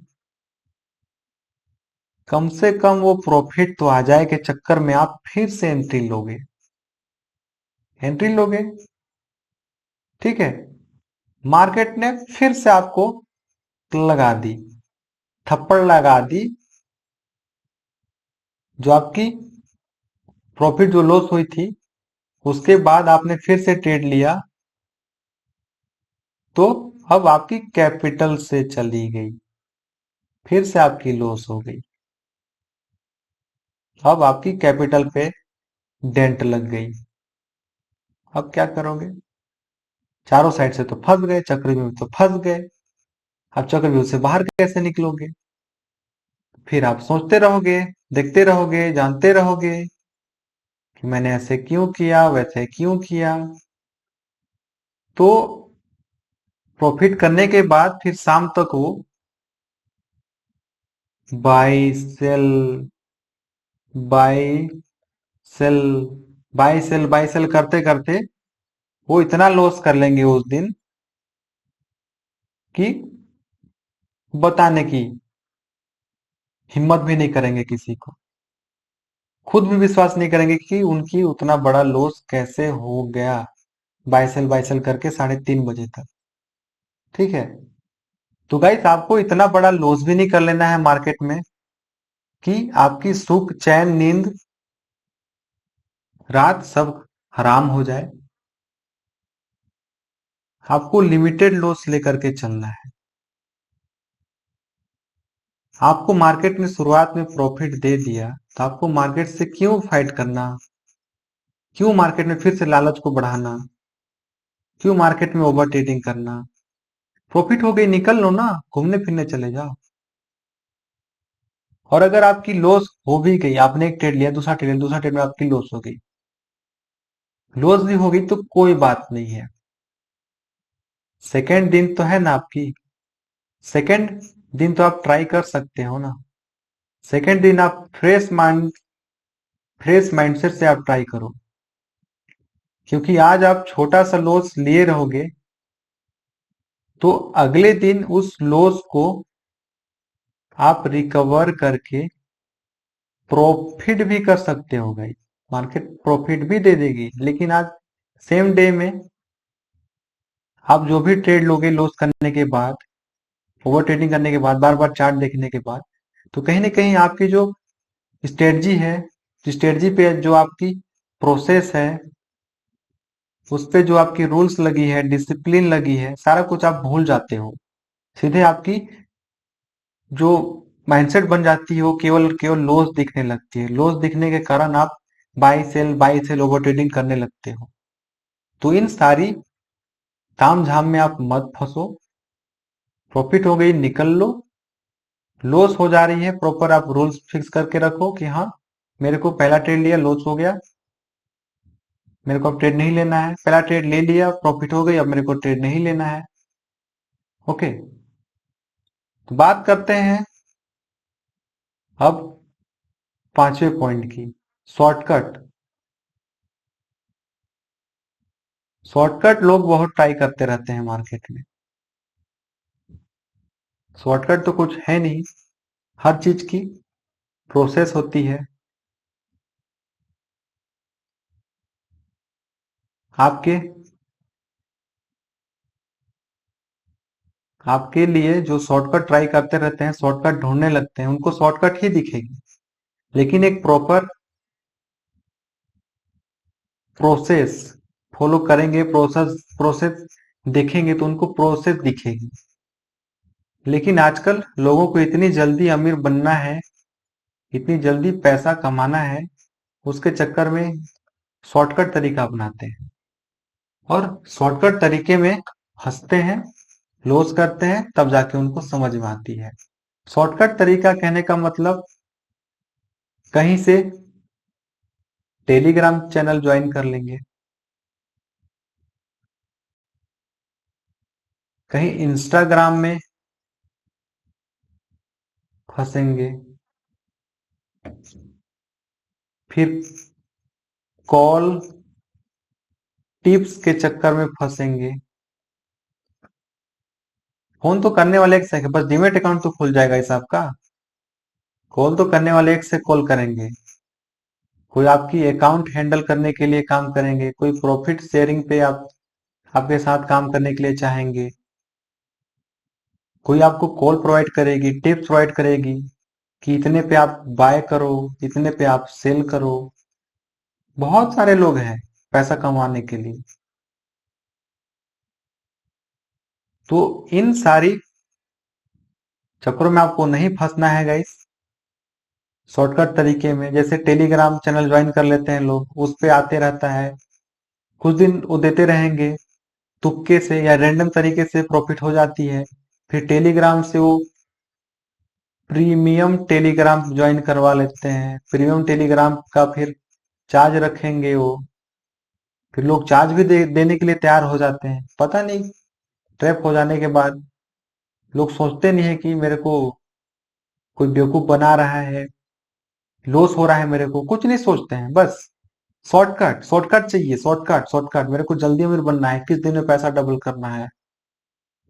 कम से कम वो प्रॉफिट तो आ जाए के चक्कर में आप फिर से एंट्री लोगे। एंट्री लोगे, ठीक है। मार्केट ने फिर से आपको लगा दी, थप्पड़ लगा दी। जो आपकी प्रॉफिट जो लॉस हुई थी, उसके बाद आपने फिर से ट्रेड लिया, तो अब आपकी कैपिटल से चली गई, फिर से आपकी लॉस हो गई। अब आपकी कैपिटल पे डेंट लग गई। अब क्या करोगे? चारों साइड से तो फंस गए, चक्रव्यूह तो फंस गए। अब चक्रव्यूह से बाहर कैसे निकलोगे? फिर आप सोचते रहोगे, देखते रहोगे, जानते रहोगे कि मैंने ऐसे क्यों किया, वैसे क्यों किया। तो प्रॉफिट करने के बाद फिर शाम तक वो buy sell, buy sell, buy sell, buy sell करते करते वो इतना लॉस कर लेंगे उस दिन कि बताने की हिम्मत भी नहीं करेंगे किसी को। खुद भी विश्वास नहीं करेंगे कि उनकी उतना बड़ा लॉस कैसे हो गया, बाई सेल करके 3:30 बजे तक। ठीक है। तो गाइस आपको इतना बड़ा लॉस भी नहीं कर लेना है मार्केट में कि आपकी सुख, चैन, नींद, रात सब हराम हो जाए। आपको लिमिटेड लॉस लेकर के चलना है। आपको मार्केट ने शुरुआत में प्रॉफिट दे दिया, तो आपको मार्केट से क्यों फाइट करना? क्यों मार्केट में फिर से लालच को बढ़ाना? क्यों मार्केट में ओवर ट्रेडिंग करना? प्रॉफिट हो गई, निकल लो ना, घूमने फिरने चले जाओ। और अगर आपकी लॉस हो भी गई, आपने एक ट्रेड लिया, दूसरा ट्रेड लिया, दूसरा ट्रेड में आपकी लॉस हो गई, लॉस भी हो गई तो कोई बात नहीं है। सेकेंड दिन तो है ना आपकी, सेकेंड दिन तो आप ट्राई कर सकते हो ना। सेकेंड दिन आप फ्रेश माइंड फ्रेश माइंडसेट से आप ट्राई करो, क्योंकि आज आप छोटा सा लॉस लिए रहोगे तो अगले दिन उस लॉस को आप रिकवर करके प्रॉफिट भी कर सकते हो गाइस। मार्केट प्रॉफिट भी दे देगी, लेकिन आज सेम डे में आप जो भी ट्रेड लोगे लॉस करने के बाद, ओवर ट्रेडिंग करने के बाद, बार बार चार्ट देखने के बाद, तो कहीं ना कहीं आपकी जो स्ट्रेटजी है, स्ट्रेटजी पे जो आपकी प्रोसेस है, उस पे जो आपकी रूल्स लगी है, डिसिप्लिन लगी है, सारा कुछ आप भूल जाते हो। सीधे आपकी जो माइंडसेट बन जाती है वो केवल केवल लॉस दिखने लगती है। लॉस दिखने के कारण आप बाई सेल ओवर ट्रेडिंग करने लगते हो। तो इन सारी ताम झाम में आप मत फंसो। प्रॉफिट हो गई निकल लो, लॉस हो जा रही है प्रॉपर आप रूल्स फिक्स करके रखो कि हाँ मेरे को पहला ट्रेड लिया लॉस हो गया, मेरे को अब ट्रेड नहीं लेना है। पहला ट्रेड ले लिया प्रॉफिट हो गई, अब मेरे को ट्रेड नहीं लेना है। ओके, तो बात करते हैं अब पांचवें पॉइंट की, शॉर्टकट। शॉर्टकट लोग बहुत ट्राई करते रहते हैं मार्केट में। शॉर्टकट तो कुछ है नहीं, हर चीज की प्रोसेस होती है। आपके आपके लिए जो शॉर्टकट ट्राई करते रहते हैं, शॉर्टकट ढूंढने लगते हैं, उनको शॉर्टकट ही दिखेगी, लेकिन एक प्रॉपर प्रोसेस फॉलो करेंगे, प्रोसेस प्रोसेस देखेंगे तो उनको प्रोसेस दिखेगी। लेकिन आजकल लोगों को इतनी जल्दी अमीर बनना है, इतनी जल्दी पैसा कमाना है, उसके चक्कर में शॉर्टकट तरीका अपनाते हैं और शॉर्टकट तरीके में फंसते हैं, लॉस करते हैं, तब जाके उनको समझ में आती है। शॉर्टकट तरीका कहने का मतलब कहीं से टेलीग्राम चैनल ज्वाइन कर लेंगे, कहीं इंस्टाग्राम में फंसेंगे, फिर कॉल टिप्स के चक्कर में फंसेंगे। फोन तो करने वाले एक से है, बस डीमेट अकाउंट तो खुल जाएगा इस आपका। कॉल तो करने वाले एक से कॉल करेंगे, कोई आपकी अकाउंट हैंडल करने के लिए काम करेंगे, कोई प्रॉफिट शेयरिंग पे आपके साथ काम करने के लिए चाहेंगे, कोई आपको कॉल प्रोवाइड करेगी, टिप्स प्रोवाइड करेगी कि इतने पे आप बाय करो, इतने पे आप सेल करो। बहुत सारे लोग हैं पैसा कमाने के लिए। तो इन सारी चक्करों में आपको नहीं फंसना है गाइस। शॉर्टकट तरीके में जैसे टेलीग्राम चैनल ज्वाइन कर लेते हैं लोग, उस पे आते रहता है, कुछ दिन वो देते रहेंगे, तुक्के से या रैंडम तरीके से प्रॉफिट हो जाती है। फिर टेलीग्राम से वो प्रीमियम टेलीग्राम ज्वाइन करवा लेते हैं, प्रीमियम टेलीग्राम का फिर चार्ज रखेंगे वो, फिर लोग चार्ज भी देने के लिए तैयार हो जाते हैं। पता नहीं ट्रैप हो जाने के बाद लोग सोचते नहीं है कि मेरे को कोई बेवकूफ बना रहा है, लॉस हो रहा है, मेरे को कुछ नहीं सोचते हैं, बस शॉर्टकट शॉर्टकट चाहिए, शॉर्टकट शॉर्टकट, मेरे को जल्दी अमीर बनना है, किस दिन में पैसा डबल करना है।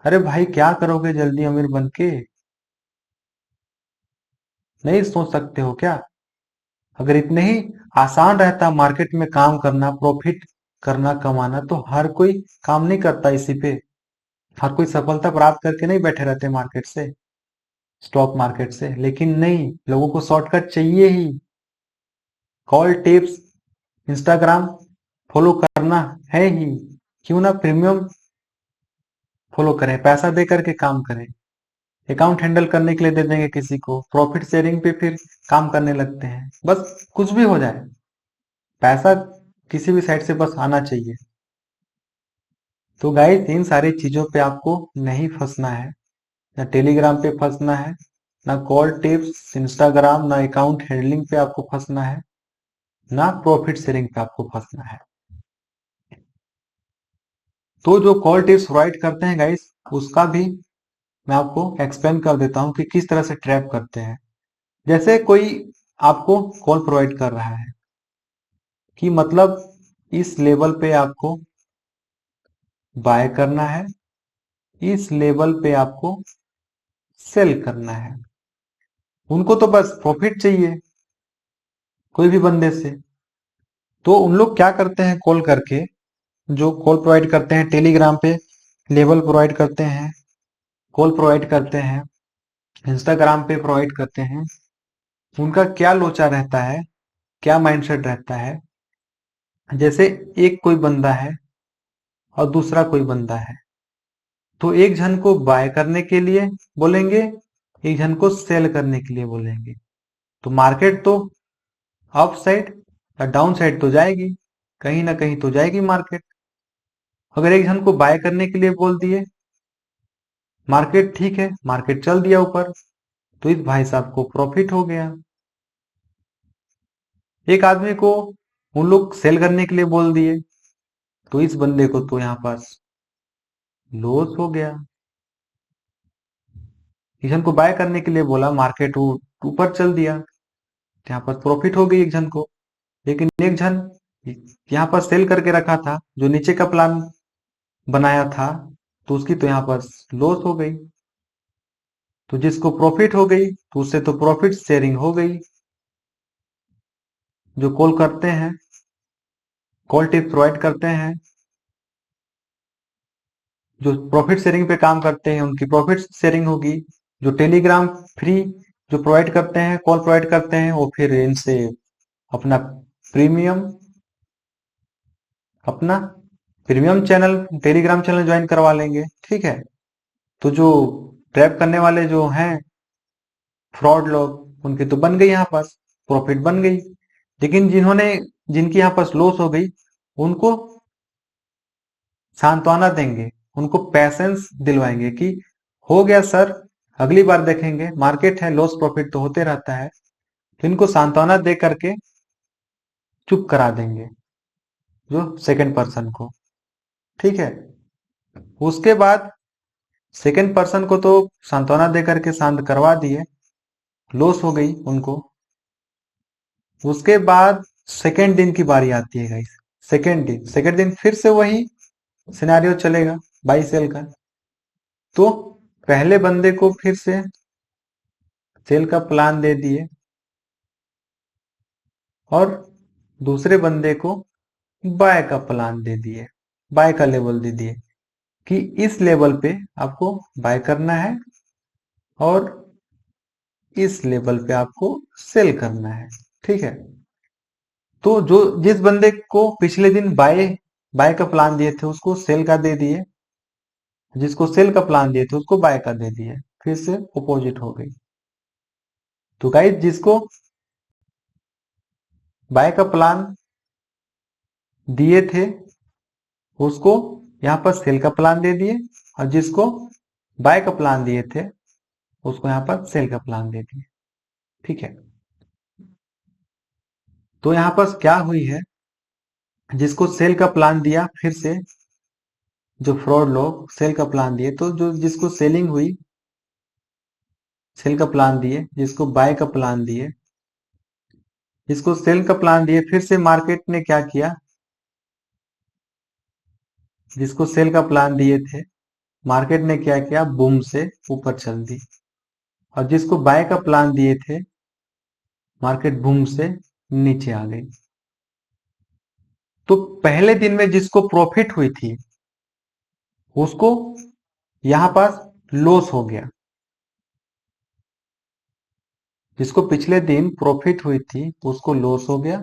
अरे भाई क्या करोगे जल्दी अमीर बन के, नहीं सोच सकते हो क्या? अगर इतने ही आसान रहता मार्केट में काम करना, प्रॉफिट करना, कमाना, तो हर कोई काम नहीं करता इसी पे। हर कोई सफलता प्राप्त करके नहीं बैठे रहते मार्केट से, स्टॉक मार्केट से। लेकिन नहीं, लोगों को शॉर्टकट चाहिए ही। कॉल टिप्स, इंस्टाग्राम फॉलो करना है ही, क्यों ना प्रीमियम फॉलो करें, पैसा दे करके काम करें, अकाउंट हैंडल करने के लिए दे देंगे किसी को, प्रॉफिट शेयरिंग पे फिर काम करने लगते हैं। बस कुछ भी हो जाए, पैसा किसी भी साइड से बस आना चाहिए। तो गाइस इन सारी चीजों पे आपको नहीं फंसना है, ना टेलीग्राम पे फंसना है, ना कॉल टिप्स, इंस्टाग्राम, ना अकाउंट हैंडलिंग पे आपको फंसना है, ना प्रॉफिट शेयरिंग पे आपको फंसना है। तो जो कॉल टिप्स प्रोवाइड करते हैं गाइस, उसका भी मैं आपको एक्सप्लेन कर देता हूँ कि किस तरह से ट्रैप करते हैं। जैसे कोई आपको कॉल प्रोवाइड कर रहा है, कि मतलब इस लेवल पे आपको बाय करना है, इस लेवल पे आपको सेल करना है। उनको तो बस प्रॉफिट चाहिए कोई भी बंदे से। तो उन लोग क्या करते हैं, कॉल करके, जो कॉल प्रोवाइड करते हैं टेलीग्राम पे, लेवल प्रोवाइड करते हैं, कॉल प्रोवाइड करते हैं, इंस्टाग्राम पे प्रोवाइड करते हैं, उनका क्या लोचा रहता है, क्या माइंडसेट रहता है। जैसे एक कोई बंदा है और दूसरा कोई बंदा है, तो एक जन को बाय करने के लिए बोलेंगे, एक जन को सेल करने के लिए बोलेंगे। तो मार्केट तो अप साइड या डाउन साइड तो जाएगी, कहीं ना कहीं तो जाएगी मार्केट। अगर एक जन को बाय करने के लिए बोल दिए, मार्केट ठीक है, मार्केट चल दिया ऊपर, तो इस भाई साहब को प्रॉफिट हो गया। एक आदमी को उन लोग सेल करने के लिए बोल दिए, तो इस बंदे को तो यहाँ पास लॉस हो गया। एक जन को बाय करने के लिए बोला, मार्केट ऊपर चल दिया, तो यहाँ पर प्रॉफिट हो गई एक जन को। लेकिन एक जन यहाँ पर सेल करके रखा था, जो नीचे का प्लान बनाया था, तो उसकी तो यहाँ पर लॉस हो गई। तो जिसको प्रॉफिट हो गई, तो उससे तो प्रॉफिट शेयरिंग हो गई। जो कॉल करते हैं, कॉल टिप प्रोवाइड करते हैं, जो प्रॉफिट शेयरिंग पे काम करते हैं, उनकी प्रॉफिट शेयरिंग होगी। जो टेलीग्राम फ्री जो प्रोवाइड करते हैं, कॉल प्रोवाइड करते हैं, वो फिर इनसे अपना प्रीमियम अपना premium channel, Telegram channel join करवा लेंगे। ठीक है। तो जो ट्रैप करने वाले जो हैं फ्रॉड लोग, उनकी तो बन गई यहाँ पास, प्रॉफिट बन गई। लेकिन जिनकी यहाँ पास लॉस हो गई, उनको सांत्वना देंगे, उनको पैसेंस दिलवाएंगे कि हो गया सर, अगली बार देखेंगे, मार्केट है, लॉस प्रॉफिट तो होते रहता है। तो इनको सांत्वना दे करके चुप करा देंगे, जो सेकंड पर्सन को। ठीक है। उसके बाद सेकंड पर्सन को तो सांत्वना दे करके शांत करवा दिए, लॉस हो गई उनको। उसके बाद सेकंड दिन की बारी आती है गाइस। सेकंड दिन फिर से वही सिनेरियो चलेगा बाई सेल का। तो पहले बंदे को फिर से सेल का प्लान दे दिए, और दूसरे बंदे को बाय का प्लान दे दिए, बाय का लेवल दे दिए कि इस लेवल पे आपको बाय करना है, और इस लेवल पे आपको सेल करना है। ठीक है। तो जिस बंदे को पिछले दिन बाय बाय का प्लान दिए थे, उसको सेल का दे दिए, जिसको सेल का प्लान दिए थे उसको बाय का दे दिए, फिर से अपोजिट हो गई। तो गाइस, जिसको बाय का प्लान दिए थे, उसको यहाँ पर सेल का प्लान दे दिए, और जिसको बाय का प्लान दिए थे, उसको यहाँ पर सेल का प्लान दे दिए। ठीक है। तो यहाँ पर क्या हुई है, जिसको सेल का प्लान दिया, फिर से जो फ्रॉड लोग सेल का प्लान दिए, तो जो जिसको सेलिंग हुई, सेल का प्लान दिए, जिसको बाय का प्लान दिए, जिसको सेल का प्लान दिए, फिर से मार्केट ने क्या किया, जिसको सेल का प्लान दिए थे, मार्केट ने क्या किया, बूम से ऊपर चल दी। और जिसको बाय का प्लान दिए थे, मार्केट बूम से नीचे आ गई। तो पहले दिन में जिसको प्रॉफिट हुई थी, उसको यहां पास लॉस हो गया। जिसको पिछले दिन प्रॉफिट हुई थी, उसको लॉस हो गया,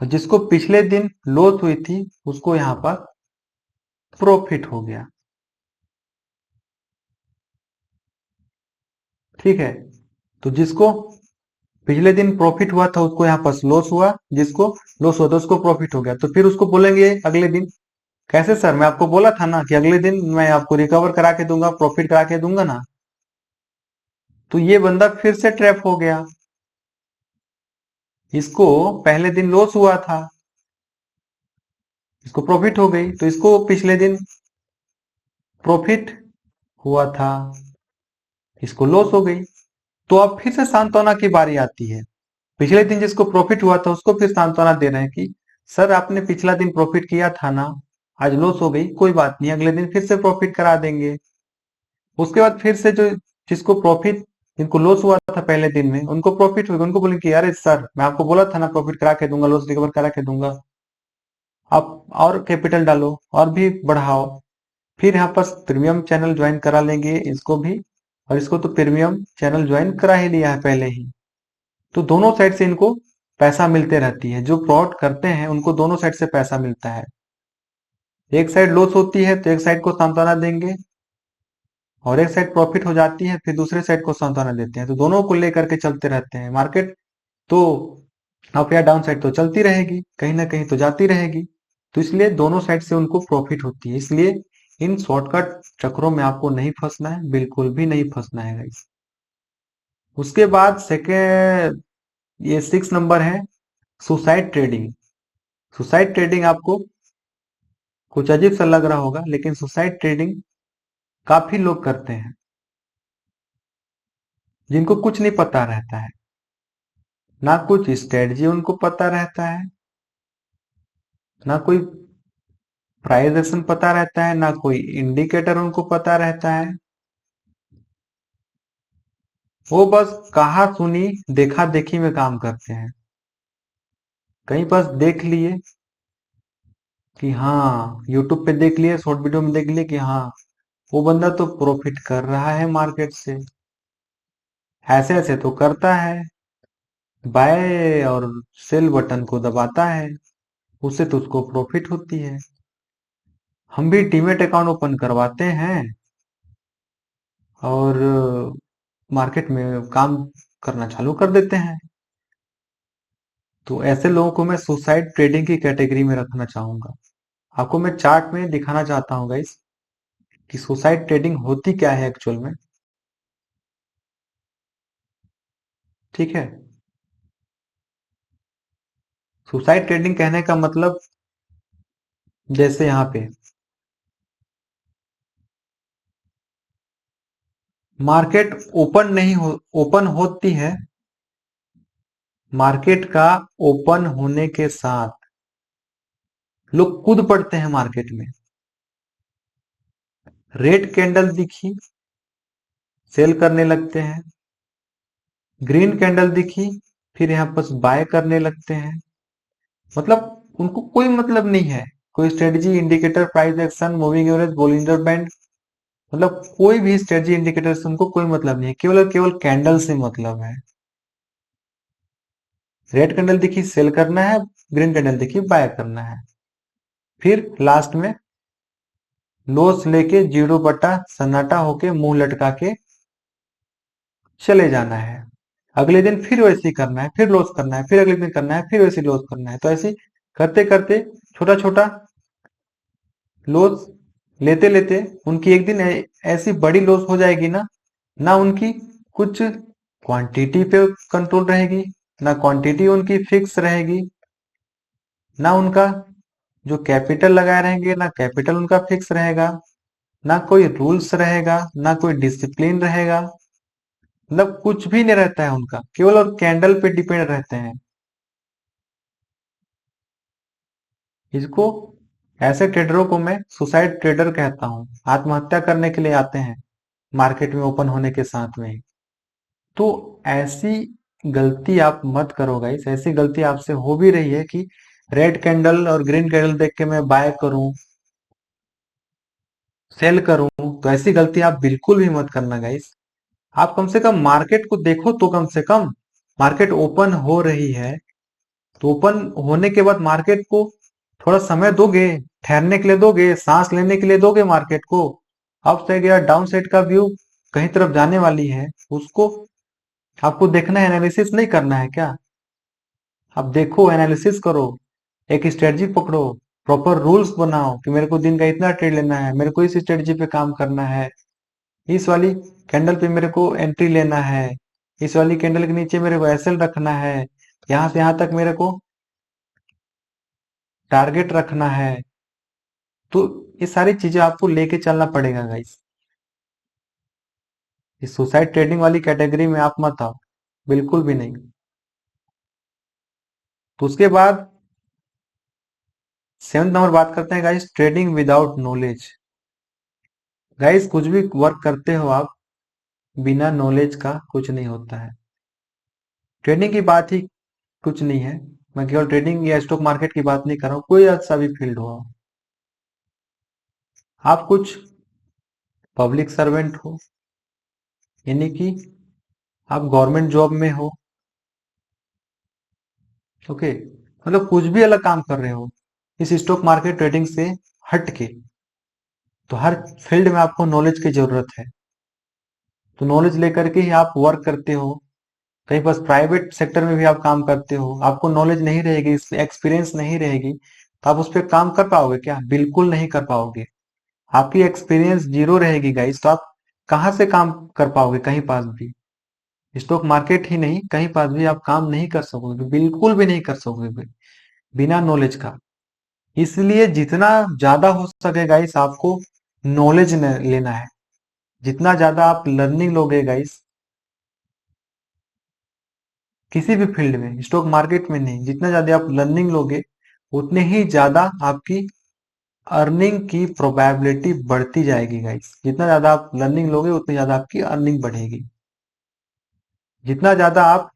और जिसको पिछले दिन लॉस हुई थी, उसको यहां पर प्रॉफिट हो गया। ठीक है। तो जिसको पिछले दिन प्रॉफिट हुआ था, उसको यहाँ पर लॉस हुआ, जिसको लॉस हुआ था उसको प्रॉफिट हो गया। तो फिर उसको बोलेंगे अगले दिन, कैसे सर, मैं आपको बोला था ना कि अगले दिन मैं आपको रिकवर करा के दूंगा, प्रॉफिट करा के दूंगा ना। तो ये बंदा फिर से ट्रैप हो गया। इसको पहले दिन लॉस हुआ था, इसको प्रॉफिट हो गई, तो इसको पिछले दिन प्रॉफिट हुआ था, इसको लॉस हो गई। तो अब फिर से सांत्वना की बारी आती है। पिछले दिन जिसको प्रॉफिट हुआ था, उसको फिर सांत्वना दे रहे हैं कि सर आपने पिछला दिन प्रॉफिट किया था ना, आज लॉस हो गई, कोई बात नहीं, अगले दिन फिर से प्रॉफिट करा देंगे। उसके बाद फिर से जो जिसको प्रॉफिट जिनको लॉस हुआ था पहले दिन में उनको प्रॉफिट होगा, उनको बोलेंगे कि अरे सर मैं आपको बोला था ना प्रॉफिट करा के दूंगा, लॉस रिकवर करा के दूंगा। आप और कैपिटल डालो और भी बढ़ाओ। फिर यहाँ पर प्रीमियम चैनल ज्वाइन करा लेंगे इसको भी, और इसको तो प्रीमियम चैनल ज्वाइन करा ही लिया है पहले ही। तो दोनों साइड से इनको पैसा मिलते रहती है, जो फ्रॉड करते हैं उनको दोनों साइड से पैसा मिलता है। एक साइड लॉस होती है तो एक साइड को सांत्वना देंगे, और एक साइड प्रॉफिट हो जाती है फिर दूसरे साइड को सांत्वना देते हैं, तो दोनों को लेकर के चलते रहते हैं मार्केट। तो अप या डाउन साइड तो चलती रहेगी, कहीं ना कहीं तो जाती रहेगी। तो इसलिए दोनों साइड से उनको प्रॉफिट होती है, इसलिए इन शॉर्टकट चक्रों में आपको नहीं फंसना है, बिल्कुल भी नहीं फंसना है गाइस। उसके बाद सेकेंड, ये 6 नंबर है सुसाइड ट्रेडिंग। सुसाइड ट्रेडिंग आपको कुछ अजीब सा लग रहा होगा, लेकिन सुसाइड ट्रेडिंग काफी लोग करते हैं जिनको कुछ नहीं पता रहता है, ना कुछ स्ट्रेटजी उनको पता रहता है, ना कोई प्राइस एक्शन पता रहता है, ना कोई इंडिकेटर उनको पता रहता है। वो बस कहा सुनी देखा देखी में काम करते हैं। कहीं बस देख लिए कि हाँ, यूट्यूब पे देख लिए, शॉर्ट वीडियो में देख लिए कि हाँ वो बंदा तो प्रॉफिट कर रहा है मार्केट से, ऐसे ऐसे तो करता है, बाय और सेल बटन को दबाता है, उससे तो उसको प्रॉफिट होती है। हम भी डीमेट अकाउंट ओपन करवाते हैं और मार्केट में काम करना चालू कर देते हैं। तो ऐसे लोगों को मैं सुसाइड ट्रेडिंग की कैटेगरी में रखना चाहूंगा। आपको मैं चार्ट में दिखाना चाहता हूँ गाइस कि सुसाइड ट्रेडिंग होती क्या है एक्चुअल में। ठीक है, सुसाइड ट्रेडिंग कहने का मतलब, जैसे यहाँ पे मार्केट ओपन नहीं हो, ओपन होती है, मार्केट का ओपन होने के साथ लोग कूद पड़ते हैं मार्केट में। रेड कैंडल दिखी, सेल करने लगते हैं। ग्रीन कैंडल दिखी, फिर यहाँ पर बाय करने लगते हैं। मतलब उनको कोई मतलब नहीं है, कोई strategy, indicator, price action, moving average, Bollinger band, मतलब कोई भी स्ट्रेटजी इंडिकेटर से उनको कोई मतलब नहीं है, केवल और केवल कैंडल से मतलब है। रेड कैंडल दिखी सेल करना है, ग्रीन कैंडल दिखी बाय करना है। फिर लास्ट में लॉस लेके जीरो बटा सन्नाटा होके मुंह लटका के चले जाना है। अगले दिन फिर वैसे ही करना है, फिर लॉस करना है, फिर अगले दिन करना है, फिर वैसे लॉस करना है। तो ऐसे करते करते छोटा छोटा लॉस लेते लेते उनकी एक दिन ऐसी बड़ी लॉस हो जाएगी ना, ना उनकी कुछ क्वांटिटी पे कंट्रोल रहेगी, ना क्वांटिटी उनकी फिक्स रहेगी, ना उनका जो कैपिटल लगाए रहेंगे ना कैपिटल उनका फिक्स रहेगा, ना कोई रूल्स रहेगा, ना कोई डिसिप्लिन रहेगा। मतलब कुछ भी नहीं रहता है उनका, केवल और कैंडल पे डिपेंड रहते हैं। इसको, ऐसे ट्रेडरों को मैं सुसाइड ट्रेडर कहता हूँ, आत्महत्या करने के लिए आते हैं मार्केट में ओपन होने के साथ में ही। तो ऐसी गलती आप मत करो गाइस, ऐसी गलती आपसे हो भी रही है कि रेड कैंडल और ग्रीन कैंडल देख के मैं बाय करूं, सेल करूं, तो ऐसी गलती आप बिल्कुल भी मत करना गाइस। आप कम से कम मार्केट को देखो, तो कम से कम मार्केट ओपन हो रही है तो ओपन होने के बाद मार्केट को थोड़ा समय दोगे, ठहरने के लिए दोगे, सांस लेने के लिए दोगे मार्केट को। अप साइड या डाउन साइड का व्यू कहीं तरफ जाने वाली है, उसको आपको देखना है, एनालिसिस नहीं करना है क्या? आप देखो, एनालिसिस करो, एक स्ट्रेटजी पकड़ो, प्रॉपर रूल्स बनाओ कि मेरे को दिन का इतना ट्रेड लेना है, मेरे को इस स्ट्रेटजी पे काम करना है, इस वाली कैंडल पे मेरे को एंट्री लेना है, इस वाली कैंडल के नीचे मेरे को एसएल रखना है, यहां से यहां तक मेरे को टारगेट रखना है। तो ये सारी चीजें आपको लेके चलना पड़ेगा गाइस। इस सुसाइड ट्रेडिंग वाली कैटेगरी में आप मत आओ, बिल्कुल भी नहीं। तो उसके बाद 7th नंबर बात करते हैं guys, trading without knowledge. Guys कुछ भी वर्क करते हो आप, बिना नॉलेज का कुछ नहीं होता है। ट्रेडिंग की बात ही कुछ नहीं है। मैं केवल ट्रेडिंग या स्टॉक मार्केट की बात नहीं कर रहा हूँ, कोई सा भी फील्ड हो। आप कुछ पब्लिक सर्वेंट हो, यानी कि आप गवर्नमेंट जॉब में हो, ओके, मतलब कुछ भी अलग काम कर रहे हो इस स्टॉक मार्केट ट्रेडिंग से हट के, तो हर फील्ड में आपको नॉलेज की जरूरत है। तो नॉलेज लेकर के ही आप वर्क करते हो। कहीं बस प्राइवेट सेक्टर में भी आप काम करते हो, आपको नॉलेज नहीं रहेगी, एक्सपीरियंस नहीं रहेगी, तो आप उस पर काम कर पाओगे क्या? बिल्कुल नहीं कर पाओगे। आपकी एक्सपीरियंस जीरो रहेगी गाइस, तो आप कहाँ से काम कर पाओगे? कहीं पास भी, स्टॉक मार्केट ही नहीं, कहीं पास भी आप काम नहीं कर सकोगे, बिल्कुल भी नहीं कर सकोगे बिना नॉलेज का। इसलिए जितना ज्यादा हो सके गाइस, आपको नॉलेज लेना है। जितना ज्यादा आप लर्निंग लोगे गाइस, किसी भी फील्ड में, स्टॉक मार्केट में नहीं, जितना ज्यादा आप लर्निंग लोगे, उतने ही ज्यादा आपकी अर्निंग की प्रोबेबिलिटी बढ़ती जाएगी गाइस। जितना ज्यादा आप लर्निंग लोगे, उतनी ज्यादा आपकी अर्निंग बढ़ेगी। जितना ज्यादा आप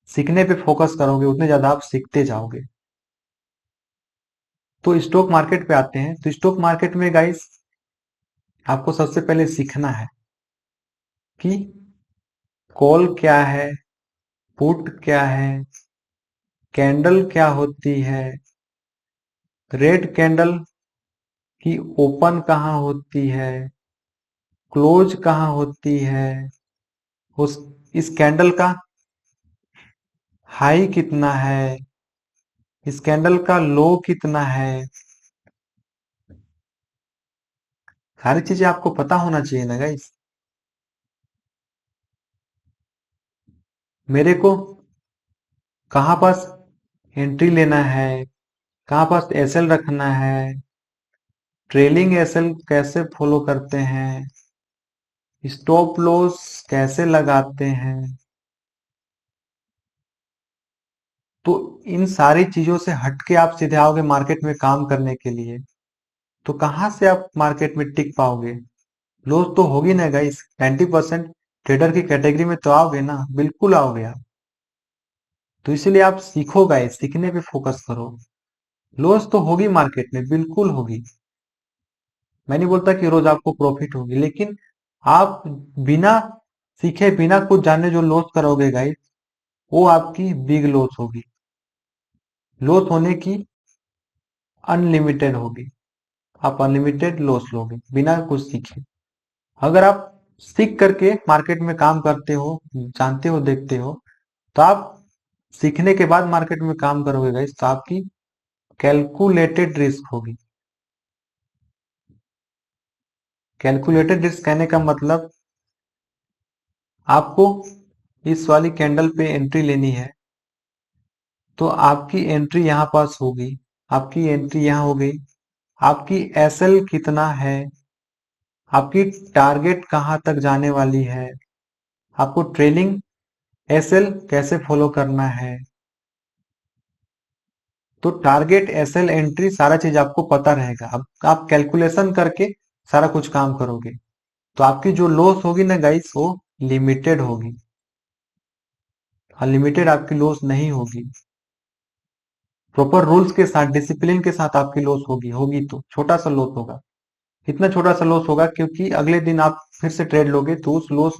सीखने पे फोकस करोगे, उतने ज्यादा आप सीखते जाओगे। तो स्टॉक मार्केट पे आते हैं। तो स्टॉक मार्केट में गाइस, आपको सबसे पहले सीखना है कि कॉल क्या है, पुट क्या है, कैंडल क्या होती है, रेड कैंडल की ओपन कहाँ होती है, क्लोज कहाँ होती है, उस इस कैंडल का हाई कितना है, इस कैंडल का लो कितना है। सारी चीजें आपको पता होना चाहिए ना गाइस। मेरे को कहाँ पास एंट्री लेना है, कहाँ पास एसएल रखना है, ट्रेलिंग एसएल कैसे फॉलो करते हैं, स्टॉप लॉस कैसे लगाते हैं, तो इन सारी चीजों से हटके आप सीधे आओगे मार्केट में काम करने के लिए, तो कहाँ से आप मार्केट में टिक पाओगे? लॉस तो होगी ना गाइस। 90% ट्रेडर की कैटेगरी में तो आओगे ना, बिल्कुल आओगे आप। तो इसीलिए आप सीखो गाइस, सीखने पे फोकस करो। लॉस तो होगी मार्केट में, बिल्कुल होगी। मैं नहीं बोलता कि रोज आपको प्रॉफिट होगी, लेकिन आप बिना सीखे, बिना कुछ जाने जो लॉस करोगे गाइस, वो आपकी बिग लॉस होगी। लॉस होने की अनलिमिटेड होगी। आप अनलिमिटेड लॉस लोगे बिना कुछ सीखे। अगर आप सीख करके मार्केट में काम करते हो, जानते हो, देखते हो, तो आप सीखने के बाद मार्केट में काम करोगे गाइस, तो आपकी कैलकुलेटेड रिस्क होगी। कैलकुलेटेड रिस्क कहने का मतलब, आपको इस वाली कैंडल पे एंट्री लेनी है, तो आपकी एंट्री यहां पास होगी, आपकी एंट्री यहां हो गई, आपकी एसएल कितना है, आपकी टारगेट कहां तक जाने वाली है, आपको ट्रेलिंग एसएल कैसे फॉलो करना है। तो टारगेट एसएल एंट्री सारा चीज आपको पता रहेगा। अब आप कैलकुलेशन करके सारा कुछ काम करोगे, तो आपकी जो लॉस होगी ना गाइस, वो लिमिटेड होगी। अनलिमिटेड आपकी लॉस नहीं होगी। प्रॉपर रूल्स के साथ, डिसिप्लिन के साथ आपकी लॉस होगी, होगी तो छोटा सा लॉस होगा। इतना छोटा सा लॉस होगा क्योंकि अगले दिन आप फिर से ट्रेड लोगे, तो उस लॉस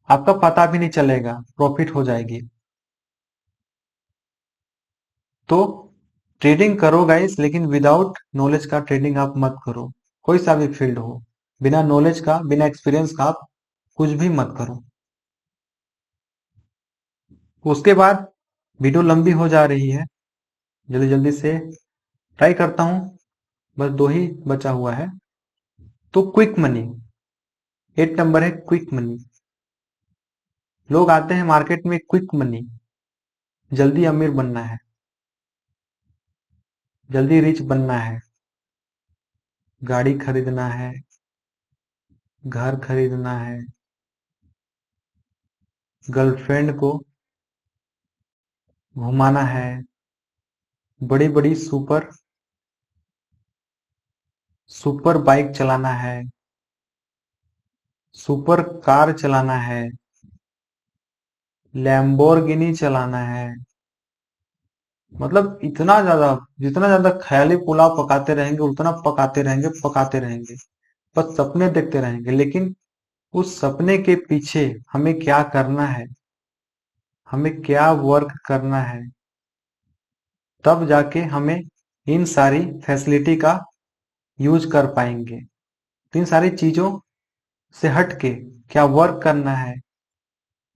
आपका पता भी नहीं चलेगा, प्रॉफिट हो जाएगी। तो ट्रेडिंग करो गाइस, लेकिन विदाउट नॉलेज का ट्रेडिंग आप मत करो। कोई सा भी फील्ड हो, बिना नॉलेज का, बिना एक्सपीरियंस का आप कुछ भी मत करो। उसके बाद वीडियो लंबी हो जा रही है, जल्दी जल्दी से ट्राई करता हूँ। बस दो ही बचा हुआ है। तो क्विक मनी, 8 नंबर है क्विक मनी। लोग आते हैं मार्केट में क्विक मनी, जल्दी अमीर बनना है, जल्दी रिच बनना है, गाड़ी खरीदना है, घर खरीदना है, गर्लफ्रेंड को घुमाना है, बड़ी बड़ी सुपर सुपर बाइक चलाना है, सुपर कार चलाना है, लैम्बोर्गिनी चलाना है। मतलब इतना ज्यादा, जितना ज्यादा ख्याली पुलाव पकाते रहेंगे उतना पकाते रहेंगे पकाते रहेंगे। बस सपने देखते रहेंगे, लेकिन उस सपने के पीछे हमें क्या करना है, हमें क्या वर्क करना है, तब जाके हमें इन सारी फैसिलिटी का यूज कर पाएंगे। तो इन सारी चीजों से हट के क्या वर्क करना है,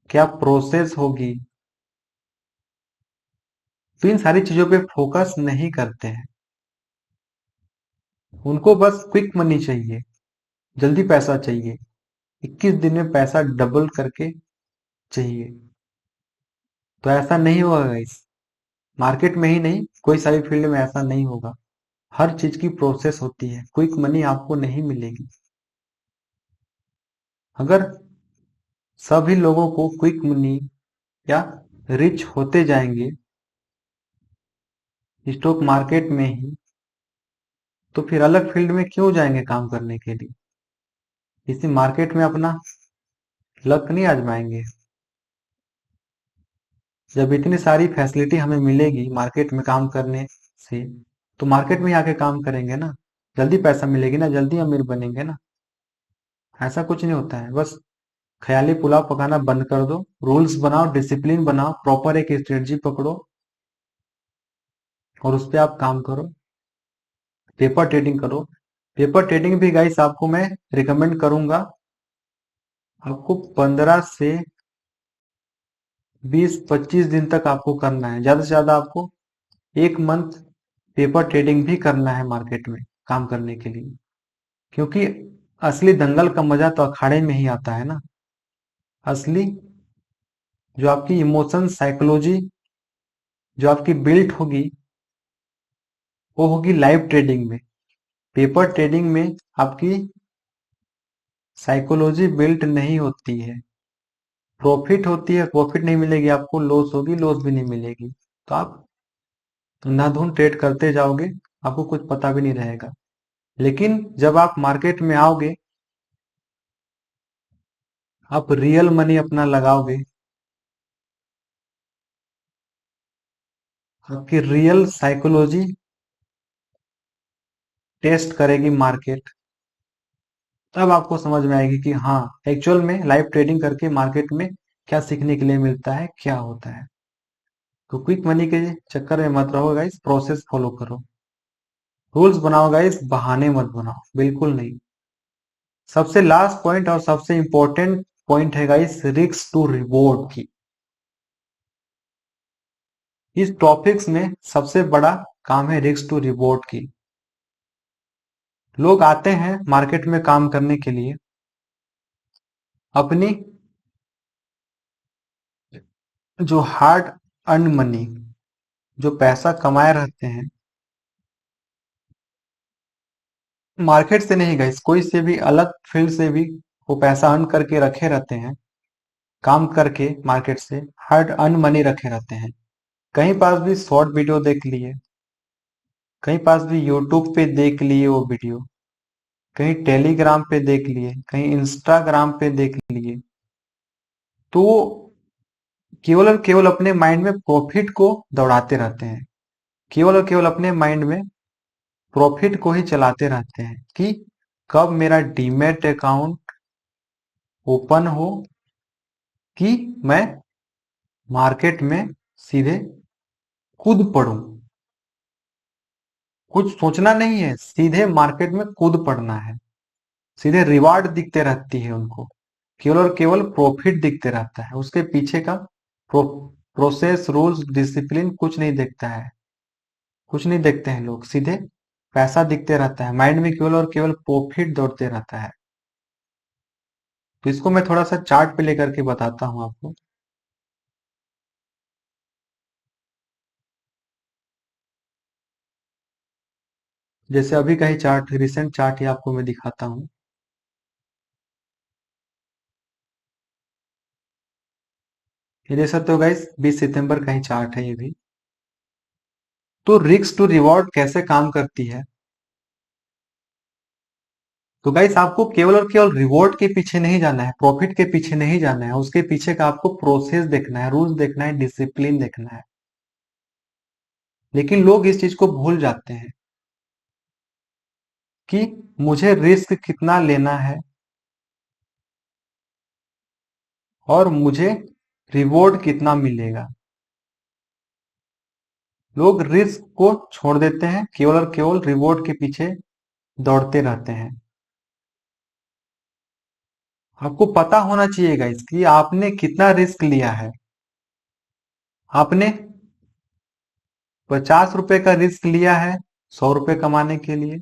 क्या प्रोसेस होगी, तो इन सारी चीजों पे फोकस नहीं करते हैं। उनको बस क्विक मनी चाहिए, जल्दी पैसा चाहिए, 21 दिन में पैसा डबल करके चाहिए। तो ऐसा नहीं होगा गाइस, मार्केट में ही नहीं, कोई सारी फील्ड में ऐसा नहीं होगा। हर चीज की प्रोसेस होती है, क्विक मनी आपको नहीं मिलेगी। अगर सभी लोगों को क्विक मनी या रिच होते जाएंगे स्टॉक मार्केट में ही, तो फिर अलग फील्ड में क्यों जाएंगे काम करने के लिए? इसी मार्केट में अपना लक नहीं आजमाएंगे? जब इतनी सारी फैसिलिटी हमें मिलेगी मार्केट में काम करने से, तो मार्केट में ही आके काम करेंगे ना, जल्दी पैसा मिलेगी ना, जल्दी अमीर बनेंगे ना। ऐसा कुछ नहीं होता है। बस ख्याली पुलाव पकाना बंद कर दो, रूल्स बनाओ, डिसिप्लिन बनाओ, प्रॉपर एक स्ट्रेटजी पकड़ो और उस पर आप काम करो। पेपर ट्रेडिंग करो। पेपर ट्रेडिंग भी गाइस आपको मैं रिकमेंड करूंगा। आपको 15 से 20-25 दिन तक आपको करना है, ज्यादा से ज्यादा आपको 1 मंथ पेपर ट्रेडिंग भी करना है मार्केट में काम करने के लिए। क्योंकि असली दंगल का मजा तो अखाड़े में ही आता है ना। असली जो आपकी इमोशन साइकोलॉजी जो आपकी बिल्ट होगी, वो होगी लाइव ट्रेडिंग में। पेपर ट्रेडिंग में आपकी साइकोलॉजी बिल्ट नहीं होती है। प्रॉफिट होती है, प्रॉफिट नहीं मिलेगी आपको, लॉस होगी, लॉस भी नहीं मिलेगी। तो आप अंधाधुंध ट्रेड करते जाओगे, आपको कुछ पता भी नहीं रहेगा। लेकिन जब आप मार्केट में आओगे, आप रियल मनी अपना लगाओगे, आपकी रियल साइकोलॉजी टेस्ट करेगी मार्केट, तब आपको समझ में आएगी कि हाँ, एक्चुअल में लाइव ट्रेडिंग करके मार्केट में क्या सीखने के लिए मिलता है, क्या होता है। तो क्विक मनी के चक्कर में मत रहो गाइस, प्रोसेस फॉलो करो। रूल्स बनाओ गाइस, बहाने मत बनाओ, बिल्कुल नहीं। सबसे लास्ट पॉइंट और सबसे इंपॉर्टेंट पॉइंट है गाइस, रिस्क टू रिवॉर्ड की। इस टॉपिक्स में सबसे बड़ा काम है रिस्क टू रिवॉर्ड की। लोग आते हैं मार्केट में काम करने के लिए, अपनी जो हार्ड अर्न मनी, जो पैसा कमाए रहते हैं, मार्केट से नहीं गाइस, कोई से भी अलग फील्ड से भी वो पैसा अर्न करके रखे रहते हैं, काम करके मार्केट से हार्ड अर्न मनी रखे रहते हैं। कहीं पास भी शॉर्ट वीडियो देख लिए, कहीं पास भी यूट्यूब पे देख लिए वो वीडियो, कहीं टेलीग्राम पे देख लिए, कहीं इंस्टाग्राम पे देख लिए, तो केवल और केवल अपने माइंड में प्रॉफिट को दौड़ाते रहते हैं। केवल और केवल अपने माइंड में प्रॉफिट को ही चलाते रहते हैं कि कब मेरा डीमैट अकाउंट ओपन हो, कि मैं मार्केट में सीधे कूद पड़ूं। कुछ सोचना नहीं है, सीधे मार्केट में कूद पड़ना है। सीधे रिवार्ड दिखते रहती है उनको, केवल और केवल प्रॉफिट दिखते रहता है, उसके पीछे का प्रोसेस, रूल्स, डिसिप्लिन कुछ नहीं देखता है। कुछ नहीं देखते हैं लोग, सीधे पैसा दिखते रहता है, माइंड में केवल और केवल प्रॉफिट दौड़ते रहता है। तो इसको मैं थोड़ा सा चार्ट पे लेकर के बताता हूँ आपको। जैसे अभी का ही चार्ट, रिसेंट चार्ट ही आपको मैं दिखाता हूँ। ये देख सकते हो गाइस, 20 सितंबर का ही चार्ट है ये भी। तो रिस्क टू रिवॉर्ड कैसे काम करती है? तो गाइस आपको केवल और केवल रिवॉर्ड के पीछे नहीं जाना है, प्रॉफिट के पीछे नहीं जाना है, उसके पीछे का आपको प्रोसेस देखना है, रूल्स देखना है, डिसिप्लिन देखना है। लेकिन लोग इस चीज को भूल जाते हैं कि मुझे रिस्क कितना लेना है और मुझे रिवॉर्ड कितना मिलेगा। लोग रिस्क को छोड़ देते हैं, केवल और केवल रिवॉर्ड के पीछे दौड़ते रहते हैं। आपको पता होना चाहिए गाइस कि आपने कितना रिस्क लिया है। आपने 50 रुपए का रिस्क लिया है 100 रुपए कमाने के लिए,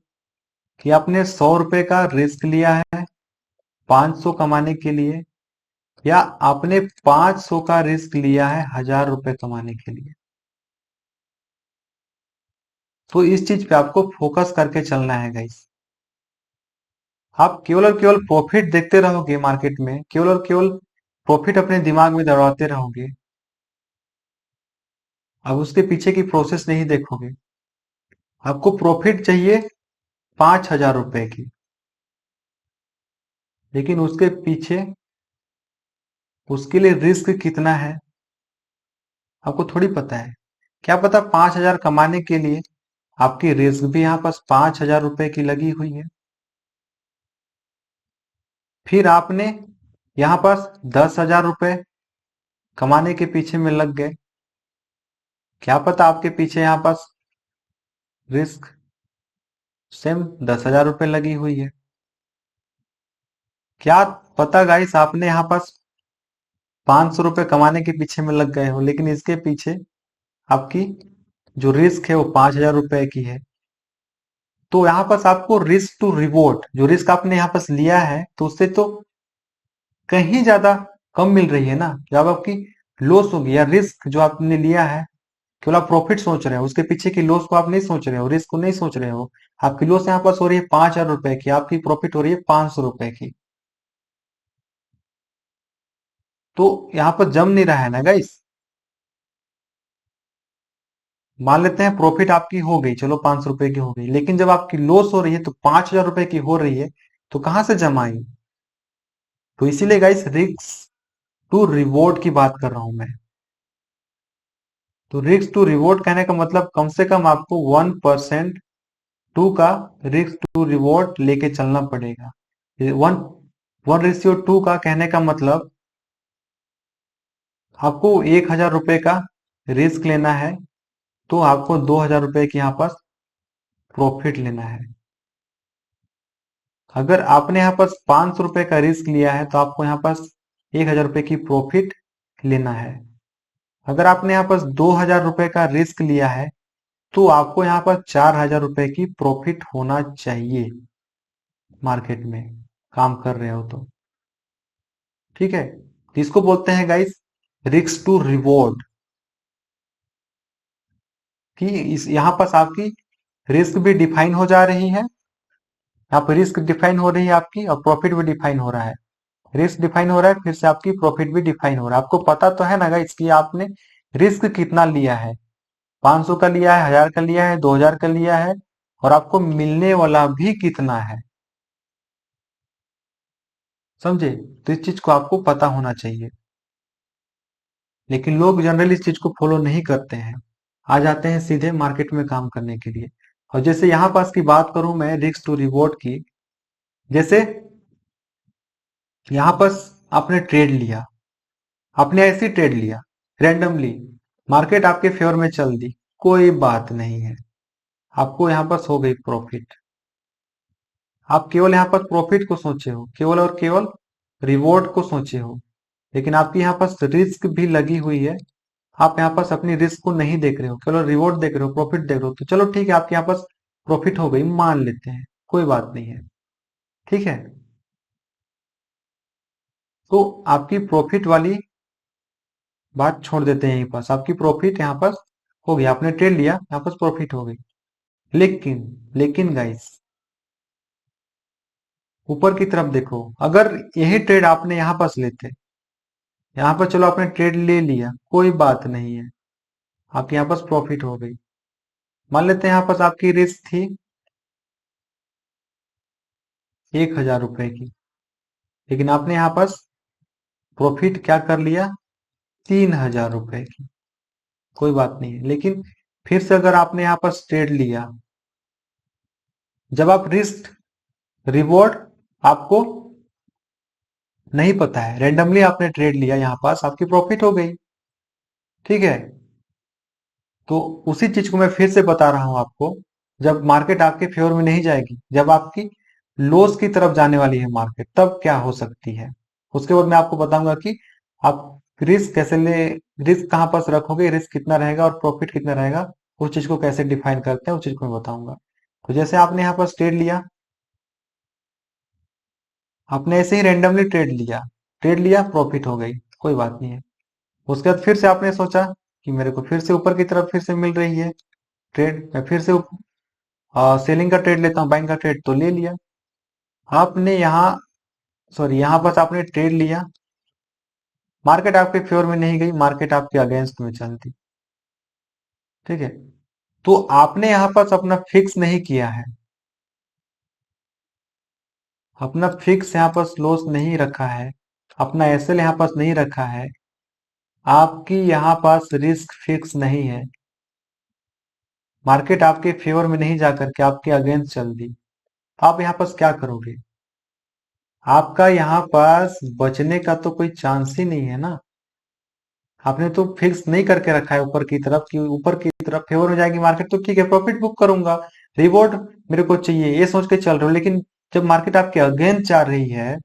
कि आपने 100 रुपए का रिस्क लिया है 500 कमाने के लिए, या आपने 500 का रिस्क लिया है 1000 रुपए कमाने के लिए। तो इस चीज पे आपको फोकस करके चलना है गाइस। आप केवल और केवल प्रॉफिट देखते रहोगे मार्केट में, केवल और केवल प्रॉफिट अपने दिमाग में दौड़ाते रहोगे, अब उसके पीछे की प्रोसेस नहीं देखोगे। आपको प्रॉफिट चाहिए 5000 रुपए की, लेकिन उसके पीछे उसके लिए रिस्क कितना है आपको थोड़ी पता है। क्या पता 5000 कमाने के लिए आपकी रिस्क भी यहाँ पास 5000 रुपए की लगी हुई है। फिर आपने यहाँ पास 10,000 रुपए कमाने के पीछे में लग गए। क्या पता आपके पीछे यहाँ पास रिस्क सेम 10,000 रुपए लगी हुई है। क्या पता गाइस आपने यहाँ पास 500 रुपए कमाने के पीछे में लग गए हो, लेकिन इसके पीछे आपकी जो रिस्क है वो 5,000 रुपए की है। तो यहाँ पास आपको रिस्क टू रिवॉर्ड, जो रिस्क आपने यहाँ पास लिया है तो उससे तो कहीं ज्यादा कम मिल रही है ना। जब आपकी लॉस होगी या रिस्क जो आपने लिया है, केवल आप प्रॉफिट सोच रहे हो, उसके पीछे की लॉस को आप नहीं सोच रहे हो, रिस्क को नहीं सोच रहे हो। आपकी लॉस यहाँ पास हो रही है 5,000 रुपए की, आपकी प्रॉफिट हो रही है 500 रुपए की। तो यहाँ पर जम नहीं रहा है ना गाइस। मान लेते हैं प्रॉफिट आपकी हो गई, चलो 500 रुपए की हो गई, लेकिन जब आपकी लॉस हो रही है तो 5,000 रुपए की हो रही है, तो कहां से जमाई? तो इसीलिए गाइस रिस्क टू रिवॉर्ड की बात कर रहा हूं मैं। तो रिस्क टू रिवॉर्ड कहने का मतलब कम से कम आपको 1% टू का रिस्क टू रिवॉर्ड लेके चलना पड़ेगा। वन 1:2 का कहने का मतलब आपको 1,000 रुपए का रिस्क लेना है, तो आपको 2,000 रुपए की यहाँ पास प्रॉफिट लेना है। अगर आपने यहाँ पास 500 रुपए का रिस्क लिया है तो आपको यहाँ पास 1,000 रुपए की प्रॉफिट लेना है। अगर आपने यहाँ पास 2,000 रुपए का रिस्क लिया है तो आपको यहाँ पर 4,000 रुपए की प्रॉफिट होना चाहिए मार्केट में काम कर रहे हो तो। ठीक है, इसको बोलते हैं गाइस रिस्क टू रिवॉर्ड। कि इस यहाँ पास आपकी रिस्क भी डिफाइन हो जा रही है, यहाँ पर रिस्क डिफाइन हो रही है आपकी, और प्रॉफिट भी डिफाइन हो रहा है। रिस्क डिफाइन हो रहा है, फिर से आपकी प्रॉफिट भी डिफाइन हो रहा है। आपको पता तो है ना गाइस कि आपने रिस्क कितना लिया है, 500 का लिया है, 1,000 का लिया है, 2,000 का लिया है, और आपको मिलने वाला भी कितना है। समझे? तो इस चीज को आपको पता होना चाहिए। लेकिन लोग जनरली इस चीज को फॉलो नहीं करते हैं, आ जाते हैं सीधे मार्केट में काम करने के लिए। और जैसे यहाँ पास की बात करूं मैं रिस्क टू रिवॉर्ड की, जैसे यहाँ पास आपने ट्रेड लिया, आपने ऐसी ट्रेड लिया रैंडमली, मार्केट आपके फेवर में चल दी, कोई बात नहीं है, आपको यहाँ पास हो गई प्रॉफिट। आप केवल यहाँ पर प्रॉफिट को सोचे हो, केवल और केवल रिवॉर्ड को सोचे हो, लेकिन आपकी यहाँ पास रिस्क भी लगी हुई है। आप यहाँ पास अपनी रिस्क को नहीं देख रहे हो, केवल रिवॉर्ड देख रहे हो, प्रॉफिट देख रहे हो। तो चलो ठीक है, आपके यहाँ पास प्रॉफिट हो गई मान लेते हैं, कोई बात नहीं है। ठीक है, तो आपकी प्रॉफिट वाली बात छोड़ देते हैं यहीं पास। आपकी प्रॉफिट यहाँ पास हो गई, आपने ट्रेड लिया, यहाँ पास प्रॉफिट हो गई। लेकिन लेकिन गाइस ऊपर की तरफ देखो, अगर यही ट्रेड आपने यहाँ पास लेते, यहाँ पर चलो आपने ट्रेड ले लिया, कोई बात नहीं है, आपके यहाँ पास प्रॉफिट हो गई। मान लेते हैं यहाँ पर आपकी रिस्क थी 1,000 रुपए की, लेकिन आपने यहाँ पर प्रॉफिट क्या कर लिया, 3,000 रुपए की। कोई बात नहीं है, लेकिन फिर से अगर आपने यहाँ पर ट्रेड लिया, जब आप रिस्क रिवॉर्ड आपको नहीं पता है, रेंडमली आपने ट्रेड लिया, यहाँ पास आपकी प्रॉफिट हो गई, ठीक है। तो उसी चीज को मैं फिर से बता रहा हूं आपको, जब मार्केट आपके फेवर में नहीं जाएगी, जब आपकी लॉस की तरफ जाने वाली है मार्केट, तब क्या हो सकती है। उसके बाद मैं आपको बताऊंगा कि आप रिस्क कैसे ले, रिस्क कहां पर रखोगे, रिस्क कितना रहेगा और प्रॉफिट कितना रहेगा, उस चीज को कैसे डिफाइन करते हैं, उस चीज को मैं बताऊंगा। तो जैसे आपने यहाँ पर ट्रेड लिया, आपने ऐसे ही रेंडमली ट्रेड लिया प्रॉफिट हो गई, कोई बात नहीं है। उसके बाद फिर से आपने सोचा कि मेरे को फिर से ऊपर की तरफ फिर से मिल रही है ट्रेड, मैं फिर से सेलिंग का ट्रेड लेता हूँ, बाइंग का ट्रेड, तो ले लिया आपने यहाँ, सॉरी यहाँ पर आपने ट्रेड लिया, मार्केट आपके फेवर में नहीं गई, मार्केट आपके अगेंस्ट में चलती, ठीक है। तो आपने यहाँ पर अपना फिक्स नहीं किया है, अपना फिक्स यहाँ पर लॉस नहीं रखा है, अपना एसएल यहाँ पास नहीं रखा है, आपकी यहाँ पास रिस्क फिक्स नहीं है, मार्केट आपके फेवर में नहीं जाकर के आपके अगेंस्ट चल दी, आप यहाँ पास क्या करोगे। आपका यहाँ पास बचने का तो कोई चांस ही नहीं है ना। आपने तो फिक्स नहीं करके रखा है ऊपर की तरफ कि ऊपर की तरफ फेवर हो जाएगी मार्केट तो ठीक है, प्रॉफिट बुक करूंगा, रिवॉर्ड मेरे को चाहिए, ये सोच के चल रहे हो। लेकिन जब मार्केट आपके अगेंस्ट जा रही है,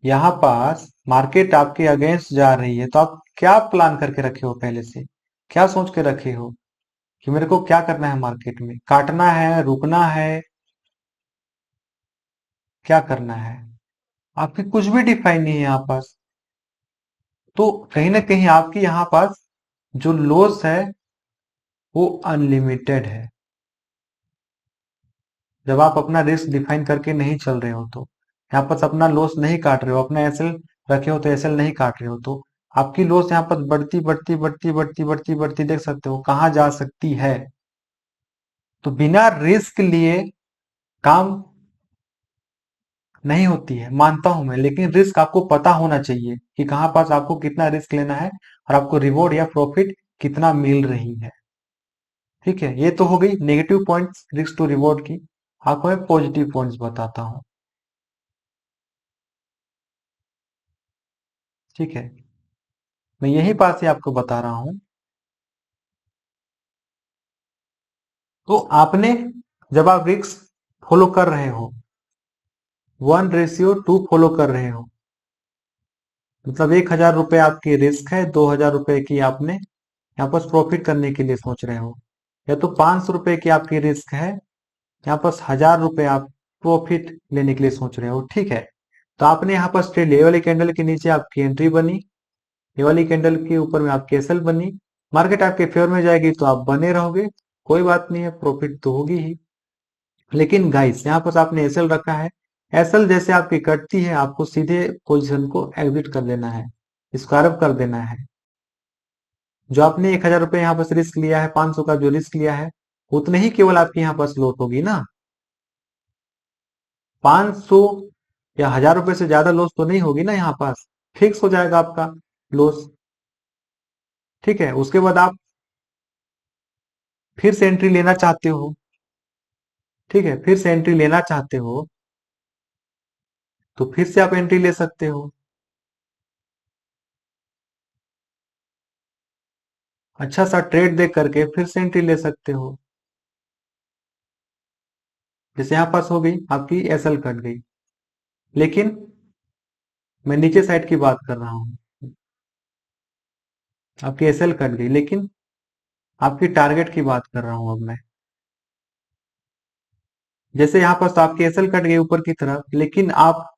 यहाँ पास मार्केट आपके अगेंस्ट जा रही है, तो आप क्या प्लान करके रखे हो, पहले से क्या सोच के रखे हो कि मेरे को क्या करना है, मार्केट में काटना है, रुकना है, क्या करना है। आपकी कुछ भी डिफाइन नहीं है यहाँ पास। तो कहीं ना कहीं आपकी यहाँ पास जो लॉस है वो अनलिमिटेड है, जब आप अपना रिस्क डिफाइन करके नहीं चल रहे हो, तो यहाँ पर अपना लॉस नहीं काट रहे हो, अपना एसएल रखे हो तो एसएल नहीं काट रहे हो, तो आपकी लॉस यहाँ पर बढ़ती बढ़ती बढ़ती बढ़ती बढ़ती बढ़ती देख सकते हो कहाँ जा सकती है। तो बिना रिस्क लिए काम नहीं होती है, मानता हूं मैं, लेकिन रिस्क आपको पता होना चाहिए कि कहाँ पास आपको कितना रिस्क लेना है और आपको रिवॉर्ड या प्रॉफिट कितना मिल रही है, ठीक है। ये तो हो गई negative points risk to reward की। आपको मैं पॉजिटिव पॉइंट्स बताता हूँ, ठीक है। मैं यही बात से आपको बता रहा हूं। तो आपने, जब आप रिस्क फॉलो कर रहे हो, 1:2 फॉलो कर रहे हो, मतलब 1,000 रुपए आपकी रिस्क है, 2,000 रुपए की आपने यहाँ पर प्रॉफिट करने के लिए सोच रहे हो, या तो 500 रुपए की आपकी रिस्क है, यहाँ पर 1,000 रुपए आप प्रॉफिट लेने के लिए सोच रहे हो, ठीक है। तो आपने यहाँ पर ट्रेड, ये वाली कैंडल के नीचे आपकी एंट्री बनी, ये वाली कैंडल के ऊपर में आपकी एसएल बनी, मार्केट आपके फेवर में जाएगी तो आप बने रहोगे, कोई बात नहीं है, प्रॉफिट तो होगी ही। लेकिन गाइस यहाँ पर आपने एसएल रखा है, एसएल जैसे आपकी कटती है, आपको सीधे पोजीशन को एग्जिट कर देना है, स्क्वायर कर देना है। जो आपने 1,000 रुपए यहाँ पर रिस्क लिया है, 500 का जो रिस्क लिया है, उतने ही केवल आपकी यहाँ पर लॉस होगी ना। 500 या 1,000 रुपए से ज्यादा लॉस तो नहीं होगी ना, यहाँ पास फिक्स हो जाएगा आपका लॉस, ठीक है। उसके बाद आप फिर से एंट्री लेना चाहते हो, ठीक है, फिर से एंट्री लेना चाहते हो तो फिर से आप एंट्री ले सकते हो, अच्छा सा ट्रेड देख करके फिर से एंट्री ले सकते हो। जैसे यहाँ पास हो गई आपकी एसएल कट गई, लेकिन मैं नीचे साइड की बात कर रहा हूँ, आपकी एसएल कट गई, लेकिन आपकी टारगेट की बात कर रहा हूं अब मैं। जैसे यहाँ पास आपकी एसएल कट गई ऊपर की तरफ, लेकिन आप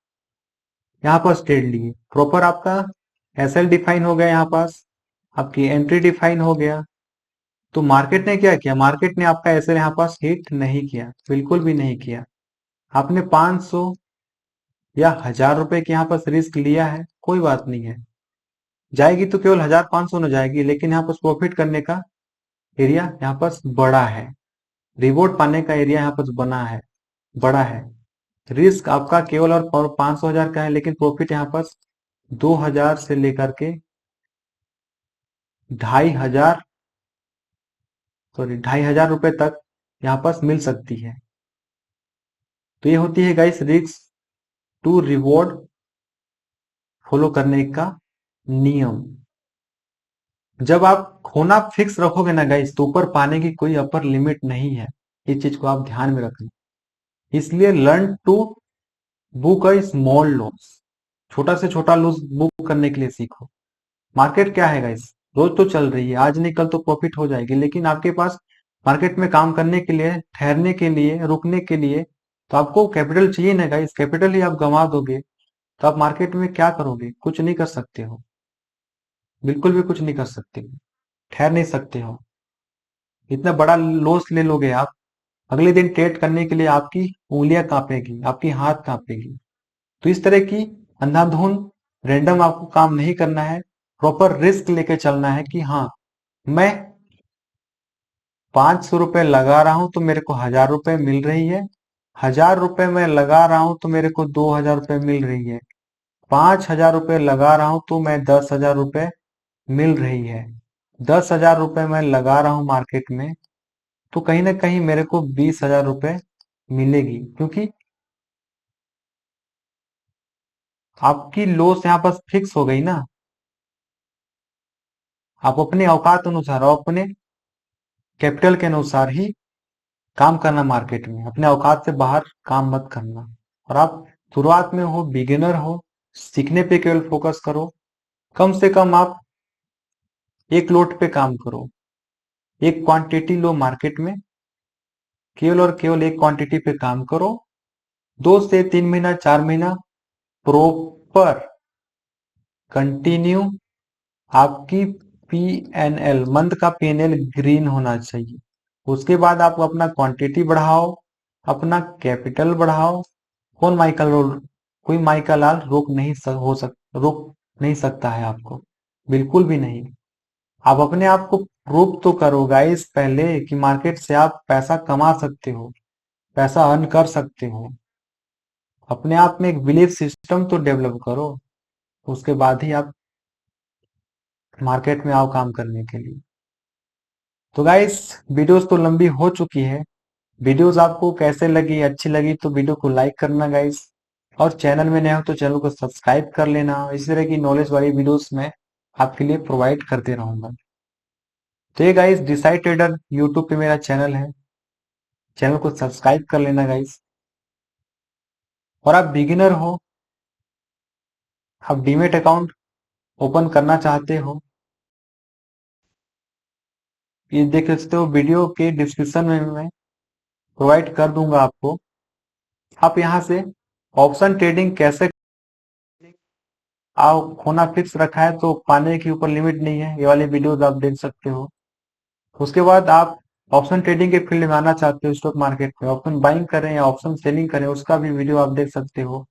यहाँ पास ट्रेड लिए, प्रॉपर आपका एसएल डिफाइन हो गया, यहाँ पास आपकी एंट्री डिफाइन हो गया। तो मार्केट ने क्या किया, मार्केट ने आपका एसएल यहाँ पास हिट नहीं किया, बिल्कुल भी नहीं किया। आपने 500 या 1,000 रुपए के यहाँ पास रिस्क लिया है, कोई बात नहीं है, जाएगी तो केवल 1,000 500 न जाएगी, लेकिन यहाँ पास प्रॉफिट करने का एरिया यहाँ पर बड़ा है, रिवॉर्ड पाने का एरिया यहाँ पर बड़ा है। रिस्क आपका केवल और 500,000 का है, लेकिन प्रॉफिट यहाँ पर 2,000 से लेकर के 2,500, सॉरी 2,500 रुपए तक यहाँ पर मिल सकती है। तो ये होती है guys risk to reward follow करने का नियम। जब आप खोना फिक्स रखोगे ना गाइस, तो ऊपर पाने की कोई अपर लिमिट नहीं है। इस चीज को आप ध्यान में रखना। इसलिए learn to book a small loss, छोटा से छोटा लॉस बुक करने के लिए सीखो। मार्केट क्या है गाइस, रोज तो चल रही है, आज नहीं कल तो प्रॉफिट हो जाएगी, लेकिन आपके पास मार्केट में काम करने के लिए, ठहरने के लिए, रुकने के लिए तो आपको कैपिटल चाहिए ना गाइस। कैपिटल ही आप गंवा दोगे तो आप मार्केट में क्या करोगे, कुछ नहीं कर सकते हो, बिल्कुल भी कुछ नहीं कर सकते हो, ठहर नहीं सकते हो। इतना बड़ा लॉस ले लोगे आप, अगले दिन ट्रेड करने के लिए आपकी उंगलियां कांपेगी, आपकी हाथ कांपेगी। तो इस तरह की अंधाधुंध रैंडम आपको काम नहीं करना है, प्रॉपर रिस्क लेके चलना है कि हाँ मैं 500 रुपए लगा रहा हूं तो मेरे को 1,000 रुपए मिल रही है, 1,000 रुपए मैं लगा रहा हूं तो मेरे को 2,000 रुपए मिल रही है, 5,000 रुपए लगा रहा हूं तो मैं 10,000 रुपए मिल रही है, 10,000 रुपए मैं लगा रहा हूं मार्केट में तो कहीं ना कहीं मेरे को 20,000 रुपए मिलेगी, क्योंकि आपकी लॉस यहाँ पर फिक्स हो गई ना। आप अपने औकात अनुसार और अपने कैपिटल के अनुसार ही काम करना मार्केट में, अपने औकात से बाहर काम मत करना। और आप शुरुआत में हो, बिगिनर हो, सीखने पे केवल फोकस करो। कम से कम आप एक लोट पे काम करो, एक क्वांटिटी लो मार्केट में, केवल और केवल एक क्वांटिटी पे काम करो। 2 से 3 महीना, 4 महीना प्रॉपर कंटिन्यू आपकी पीएनएल, मंथ का पीएनएल ग्रीन होना चाहिए। उसके बाद आप अपना क्वांटिटी बढ़ाओ, अपना कैपिटल बढ़ाओ। कौन माइकल रोल, कोई माइकल लाल रोक नहीं सकता है आपको, बिल्कुल भी नहीं। आप अपने आप को प्रूव तो करो गाइस पहले कि मार्केट से आप पैसा कमा सकते हो, पैसा अर्न कर सकते हो। अपने आप में एक बिलीफ सिस्टम तो डेवलप करो, उसके बाद ही आप मार्केट में आओ काम करने के लिए। तो गाइस वीडियोस तो लंबी हो चुकी है, वीडियोस आपको कैसे लगी, अच्छी लगी तो वीडियो को लाइक करना गाइस, और चैनल में नए हो तो चैनल को सब्सक्राइब कर लेना। इस तरह की नॉलेज वाली वीडियोस मैं आपके लिए प्रोवाइड करते रहूंगा। तो ये गाइस डिसाइड ट्रेडर यूट्यूब पे मेरा चैनल है, चैनल को सब्सक्राइब कर लेना गाइस। और आप बिगिनर हो, आप डीमेट अकाउंट ओपन करना चाहते हो, ये देख सकते हो, वीडियो के डिस्क्रिप्शन में मैं प्रोवाइड कर दूंगा आपको। आप यहाँ से ऑप्शन ट्रेडिंग कैसे, आप होना फिक्स रखा है तो पाने के ऊपर लिमिट नहीं है, ये वाली वीडियोस आप देख सकते हो। उसके बाद आप ऑप्शन ट्रेडिंग के फील्ड में आना चाहते हो, स्टॉक मार्केट में ऑप्शन बाइंग करें या ऑप्शन सेलिंग करें, उसका भी वीडियो आप देख सकते हो।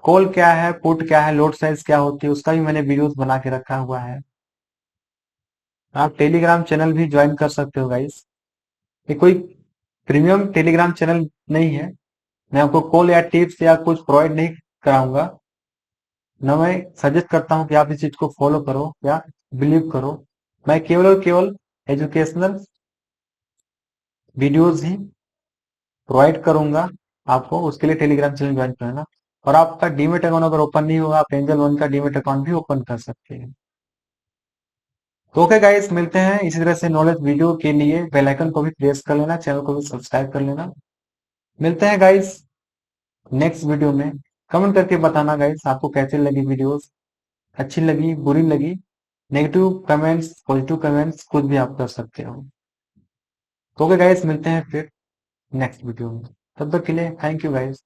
कॉल क्या है, पुट क्या है, लोड साइज क्या होती है, उसका भी मैंने वीडियोस बना के रखा हुआ है। आप टेलीग्राम चैनल भी ज्वाइन कर सकते हो गाइस, ये कोई प्रीमियम टेलीग्राम चैनल नहीं है, मैं आपको कॉल या टिप्स या कुछ प्रोवाइड नहीं कराऊंगा न। मैं सजेस्ट करता हूं कि आप इस चीज को फॉलो करो या बिलीव करो। मैं केवल और केवल एजुकेशनल वीडियोस ही प्रोवाइड करूंगा आपको, उसके लिए टेलीग्राम चैनल ज्वाइन करना। और आपका डीमेट अकाउंट अगर ओपन नहीं होगा, आप एंजल वन का डीमेट अकाउंट भी ओपन कर सकते हैं। तो ओके गाइस, मिलते हैं इसी तरह से नॉलेज वीडियो के लिए। बेल आइकन को भी प्रेस कर लेना, चैनल को भी सब्सक्राइब कर लेना। मिलते हैं गाइस नेक्स्ट वीडियो में। कमेंट करके बताना गाइस आपको कैसे लगी वीडियोस, अच्छी लगी, बुरी लगी। नेगेटिव कमेंट्स, पॉजिटिव कमेंट्स, कुछ भी आप कर सकते हो। तो ओके गाइस, मिलते हैं फिर नेक्स्ट वीडियो में, तब तक के लिए थैंक यू गाइस।